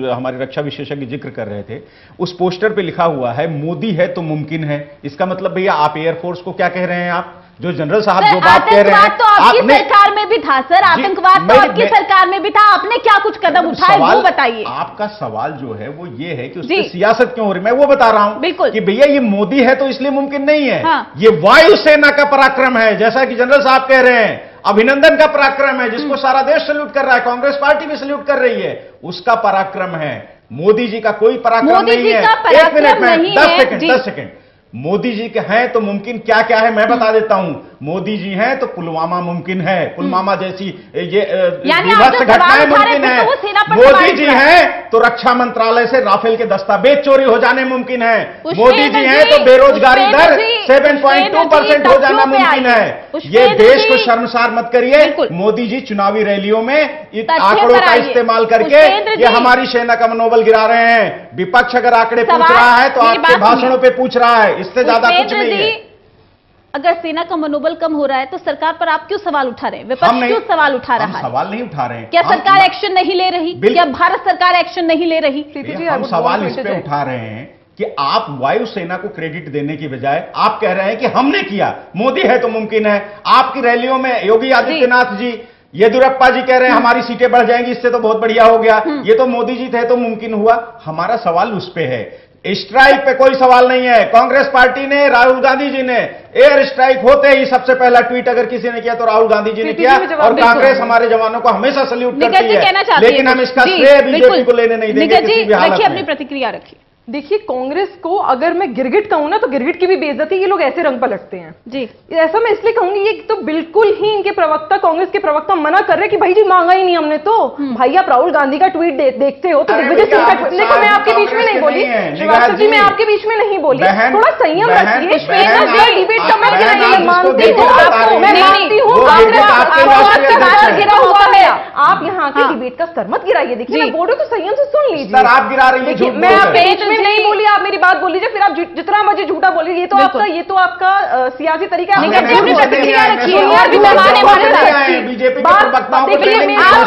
हमारे रक्षा विशेषज्ञ जिक्र कर रहे थे, उस पोस्टर पे लिखा हुआ है मोदी है तो मुमकिन है। इसका मतलब भैया आप एयरफोर्स को क्या कह रहे हैं? आप जो जनरल साहब जो बात कह रहे हैं, तो आपकी सरकार में भी था सर, आतंकवाद तो आपकी सरकार में भी था, आपने क्या कुछ कदम उठाए वो बताइए। आपका सवाल जो है वो ये है कि उसकी सियासत क्यों हो रही है, मैं वो बता रहा हूं बिल्कुल कि भैया ये मोदी है तो इसलिए मुमकिन नहीं है। हाँ। ये वायुसेना का पराक्रम है, जैसा कि जनरल साहब कह रहे हैं, अभिनंदन का पराक्रम है, जिसको सारा देश सैल्यूट कर रहा है, कांग्रेस पार्टी भी सैल्यूट कर रही है, उसका पराक्रम है। मोदी जी का कोई पराक्रम नहीं है। एक मिनट में 10 सेकंड मोदी जी के हैं तो मुमकिन क्या क्या है मैं बता देता हूं। मोदी जी हैं तो पुलवामा मुमकिन है, पुलवामा जैसी ये विभत्स घटनाएं मुमकिन है। मोदी जी हैं तो रक्षा मंत्रालय से राफेल के दस्तावेज चोरी हो जाने मुमकिन है। मोदी जी हैं तो बेरोजगारी दर 7.2% हो जाना मुमकिन है। ये देश को शर्मसार मत करिए। मोदी जी चुनावी रैलियों में आंकड़ों का इस्तेमाल करके ये हमारी सेना का मनोबल गिरा रहे हैं। विपक्ष अगर आंकड़े पूछ रहा है तो आपके भाषणों पे पूछ रहा है, इससे ज्यादा कुछ नहीं है। अगर सेना का मनोबल कम हो रहा है तो सरकार पर आप क्यों सवाल उठा रहे हैं? विपक्ष क्यों सवाल उठा रहा है? सवाल नहीं उठा रहे हैं। क्या सरकार एक्शन नहीं ले रही? क्या भारत सरकार एक्शन नहीं ले रही? हम सवाल इस पे उठा रहे हैं कि आप वायुसेना को क्रेडिट देने की बजाय आप कह रहे हैं कि हमने किया, मोदी है तो मुमकिन है। आपकी रैलियों में योगी आदित्यनाथ जी, येदियुरप्पा जी कह रहे हैं हमारी सीटें बढ़ जाएंगी, इससे तो बहुत बढ़िया हो गया। ये तो मोदी जी थे तो मुमकिन हुआ। हमारा सवाल उस पे है, स्ट्राइक पे कोई सवाल नहीं है। कांग्रेस पार्टी ने, राहुल गांधी जी ने एयर स्ट्राइक होते ही सबसे पहला ट्वीट अगर किसी ने किया तो राहुल गांधी जी ने किया, और कांग्रेस हमारे जवानों को हमेशा सैल्यूट करती है, लेकिन हम इसका श्रेय बीजेपी को लेने नहीं देंगे किसी भी हालत में। अपनी प्रतिक्रिया रखिए। देखिए, कांग्रेस को अगर मैं गिरगिट कहूं ना तो गिरगिट की भी बेइज्जती ये लोग ऐसे रंग पलटते हैं जी। ऐसा मैं इसलिए कहूंगी, ये तो बिल्कुल ही इनके प्रवक्ता, कांग्रेस के प्रवक्ता मना कर रहे कि भाई जी मांगा ही नहीं हमने तो। भाई आप राहुल गांधी का ट्वीट देखते हो तो दिग्विजय सिंह का ट्वीट, देखो मैं आपके बीच में नहीं बोली, श्रीवास्तव जी मैं आपके बीच में नहीं बोली, थोड़ा संयम रखिए। डिबेट का मैं मानती हूँ, मैं मानती हूँ गिरा हुआ है, आप यहाँ के डिबेट का स्तर मत गिराइए। देखिए मैं बोल रही हूँ तो संयम से सुन लीजिए। आप गिरा रही है, मैं आपके नहीं बोली, आप मेरी बात बोल लीजिए, फिर आप जितना मर्जी झूठा बोलिए। ये तो आपका सियासी तरीका है। प्रतिक्रिया रखिए और भी मेहमान हमारे साथ, बीजेपी के प्रवक्ताओं को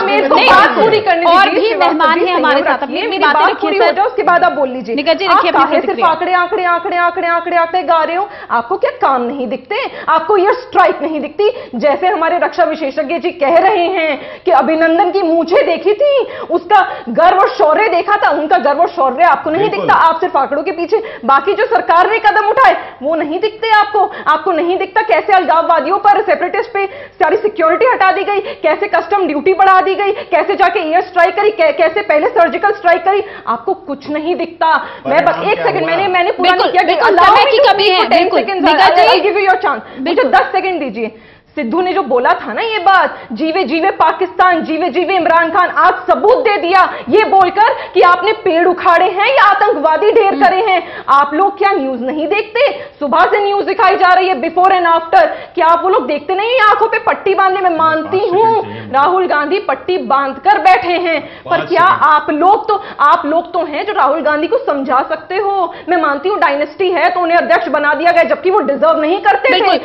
मेरे को बात पूरी करने दीजिए। और भी मेहमान हैं हमारे साथ, मेरी बात पूरी हो जाए उसके बाद आप बोल लीजिए। सिर्फ आंकड़े आंकड़े आंकड़े आंकड़े आंकड़े आंकड़े गा रहे हो, आपको क्या काम नहीं दिखते? आपको ये स्ट्राइक नहीं दिखती? जैसे हमारे रक्षा विशेषज्ञ जी कह रहे हैं कि अभिनंदन की मूंछें देखी थी, उसका गर्व और शौर्य देखा था, उनका गर्व और शौर्य आपको नहीं दिखता। आप सिर्फ आंकड़ों के पीछे, बाकी जो सरकार ने कदम उठाए वो नहीं दिखते आपको नहीं दिखता। कैसे अलगाववादियों पर, सेपरेटिस्ट पे सारी सिक्योरिटी हटा दी गई, कैसे कस्टम ड्यूटी बढ़ा दी गई, कैसे जाके एयर स्ट्राइक करी, कैसे पहले सर्जिकल स्ट्राइक करी, आपको कुछ नहीं दिखता। मैं बस एक सेकंड, मैंने पूरा नहीं किया, समय की कमी है। 10 second, give you your chance, मुझे 10 सेकंड दीजिए। सिद्धू ने जो बोला था ना ये बात, जीवे जीवे पाकिस्तान, जीवे जीवे इमरान खान, आज सबूत दे दिया ये बोलकर कि आपने पेड़ उखाड़े हैं या आतंकवादी ढेर करे हैं। आप लोग क्या न्यूज नहीं देखते? सुबह से न्यूज दिखाई जा रही है बिफोर एंड आफ्टर, क्या आप वो लोग देखते नहीं? आंखों पे पट्टी बांधने में मानती हूं राहुल गांधी पट्टी बांधकर बैठे हैं, पर क्या आप लोग तो हैं जो राहुल गांधी को समझा सकते हो। मैं मानती हूं डायनेस्टी है तो उन्हें अध्यक्ष बना दिया गया, जबकि वो डिजर्व नहीं करते थे।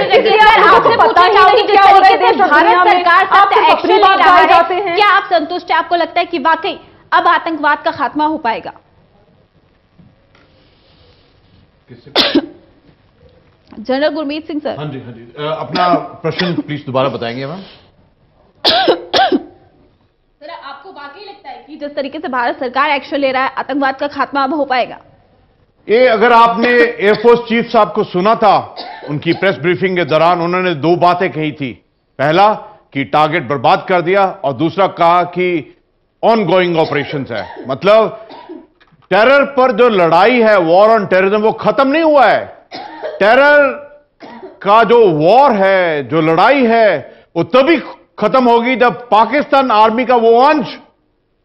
आपसे पूछना चाहूंगी जिस तरीके से भारत सरकार सख्त एक्शन ले रहा है, क्या आप संतुष्ट हैं? आपको लगता है कि वाकई अब आतंकवाद का खात्मा हो पाएगा? General Gurmeet Singh sir. हाँ जी अपना प्रश्न प्लीज दोबारा बताएंगे मैम। सर आपको वाकई लगता है कि जिस तरीके से भारत सरकार एक्शन ले रहा है आतंकवाद का खात्मा अब हो पाएगा? ये अगर आपने एयरफोर्स चीफ साहब को सुना था, उनकी प्रेस ब्रीफिंग के दौरान उन्होंने 2 बातें कही थी। पहला कि टारगेट बर्बाद कर दिया, और दूसरा कहा कि ऑनगोइंग ऑपरेशंस है। मतलब टेरर पर जो लड़ाई है, वॉर ऑन टेररिज्म, वो खत्म नहीं हुआ है। टेरर का जो वॉर है, जो लड़ाई है, वो तभी खत्म होगी जब पाकिस्तान आर्मी का वो अंश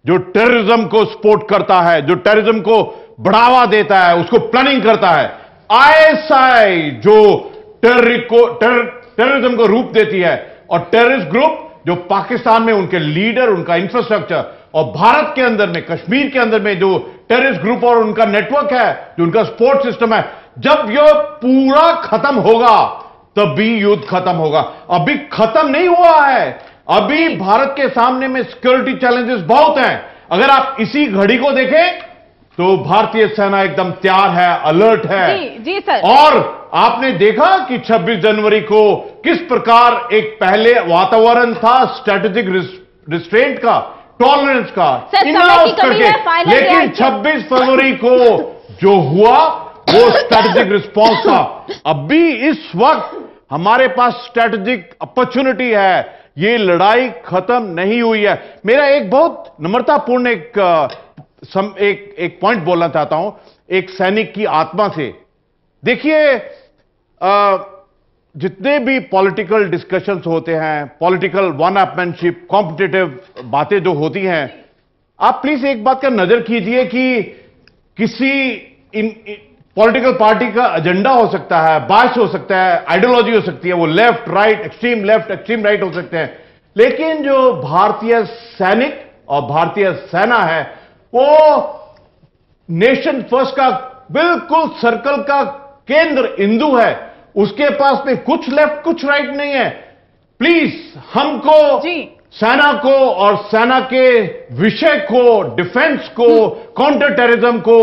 जो टेररिज्म को सपोर्ट करता है, जो टेररिज्म को बढ़ावा देता है, उसको प्लानिंग करता है, आईएसआई जो टेररिज्म को रूप देती है, और टेररिस्ट ग्रुप जो पाकिस्तान में उनके लीडर, उनका इंफ्रास्ट्रक्चर, और भारत के अंदर में, कश्मीर के अंदर में जो टेररिस्ट ग्रुप और उनका नेटवर्क है, जो उनका सपोर्ट सिस्टम है, जब यह पूरा खत्म होगा तभी युद्ध खत्म होगा। अभी खत्म नहीं हुआ है। अभी भारत के सामने में सिक्योरिटी चैलेंजेस बहुत हैं। अगर आप इसी घड़ी को देखें तो भारतीय सेना एकदम तैयार है, अलर्ट है। जी सर। और आपने देखा कि 26 जनवरी को किस प्रकार एक पहले वातावरण था स्ट्रेटेजिक रिस्ट्रेंट का, टॉलरेंस का, इनाउंस करके, लेकिन 26 फरवरी को जो हुआ वो स्ट्रेटेजिक रिस्पॉन्स था। अभी इस वक्त हमारे पास स्ट्रेटेजिक अपॉर्चुनिटी है, ये लड़ाई खत्म नहीं हुई है। मेरा एक बहुत नम्रतापूर्ण एक पॉइंट बोलना चाहता हूं, एक सैनिक की आत्मा से। देखिए, जितने भी पॉलिटिकल डिस्कशंस होते हैं, पॉलिटिकल वन अपमैनशिप, कॉम्पिटिटिव बातें जो होती हैं, आप प्लीज एक बात का नजर कीजिए कि किसी पॉलिटिकल पार्टी का एजेंडा हो सकता है, बायस हो सकता है, आइडियोलॉजी हो सकती है, वो left right, extreme left extreme right हो सकते हैं, लेकिन जो भारतीय सैनिक और भारतीय सेना है वो नेशन फर्स्ट का बिल्कुल सर्कल का केंद्र इंदु है। उसके पास में कुछ लेफ्ट कुछ राइट नहीं है। प्लीज हमको, सेना को और सेना के विषय को, डिफेंस को, काउंटर टेररिज्म को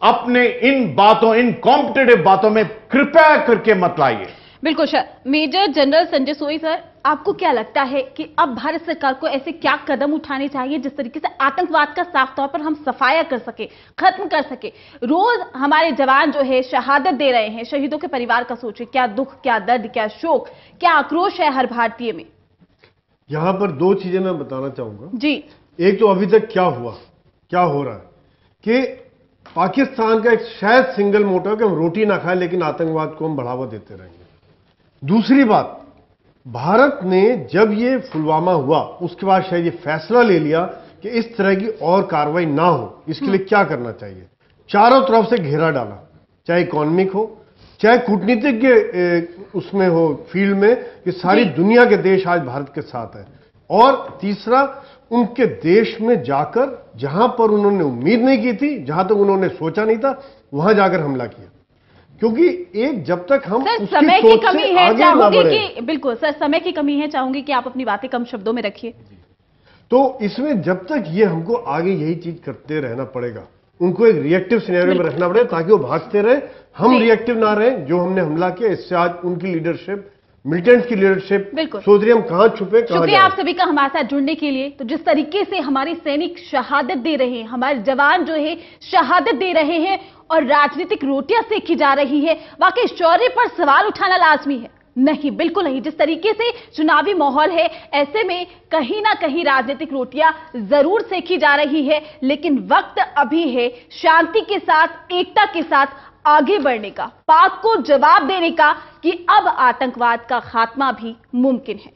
अपने इन बातों, इन कॉम्पिटिटिव बातों में कृपया करके मत लाइए। बिल्कुल सर। मेजर जनरल संजय सोई सर, आपको क्या लगता है कि अब भारत सरकार को ऐसे क्या कदम उठाने चाहिए जिस तरीके से आतंकवाद का साफ तौर पर हम सफाया कर सके, खत्म कर सके? रोज हमारे जवान जो है शहादत दे रहे हैं, शहीदों के परिवार का सोचिए, क्या दुख, क्या दर्द, क्या शोक, क्या आक्रोश है हर भारतीय में। यहां पर दो चीजें मैं बताना चाहूंगा जी। एक तो अभी तक क्या हुआ, क्या हो रहा है कि पाकिस्तान का एक शायद सिंगल मोटिव है कि हम रोटी ना खाएं लेकिन आतंकवाद को हम बढ़ावा देते रहेंगे। दूसरी बात, भारत ने जब ये पुलवामा हुआ उसके बाद शायद ये फैसला ले लिया कि इस तरह की और कार्रवाई ना हो, इसके लिए क्या करना चाहिए। चारों तरफ से घेरा डाला, चाहे इकोनॉमिक हो, चाहे कूटनीतिक के उसमें हो, फील्ड में, कि सारी दुनिया के देश आज भारत के साथ है। और तीसरा, उनके देश में जाकर जहां पर उन्होंने उम्मीद नहीं की थी, जहां तक उन्होंने सोचा नहीं था, वहां जाकर हमला किया। क्योंकि एक जब तक हम सर समय की कमी है, चाहूंगी कि बिल्कुल सर समय की कमी है, चाहूंगी कि आप अपनी बातें कम शब्दों में रखिए। तो इसमें जब तक ये हमको आगे यही चीज करते रहना पड़ेगा, उनको एक रिएक्टिव सिनेरियो में रखना पड़ेगा ताकि वो भागते रहे, हम रिएक्टिव ना रहे। जो हमने हमला किया इससे आज उनकी लीडरशिप, मिलिटेंट्स की लीडरशिप सोच रही हम कहां छुपे, कहां शुक्रिया आप सभी का हमारे साथ जुड़ने के लिए। तो जिस तरीके से हमारे सैनिक शहादत दे रहे हैं, हमारे जवान जो है शहादत दे रहे हैं और राजनीतिक रोटियां सेकी जा रही है, वाकई शौर्य पर सवाल उठाना लाजमी है? नहीं, बिल्कुल नहीं। जिस तरीके से चुनावी माहौल है, ऐसे में कहीं ना कहीं राजनीतिक रोटियां जरूर सेकी जा रही है, लेकिन वक्त अभी है शांति के साथ, एकता के साथ आगे बढ़ने का, पाक को जवाब देने का कि अब आतंकवाद का खात्मा भी मुमकिन है।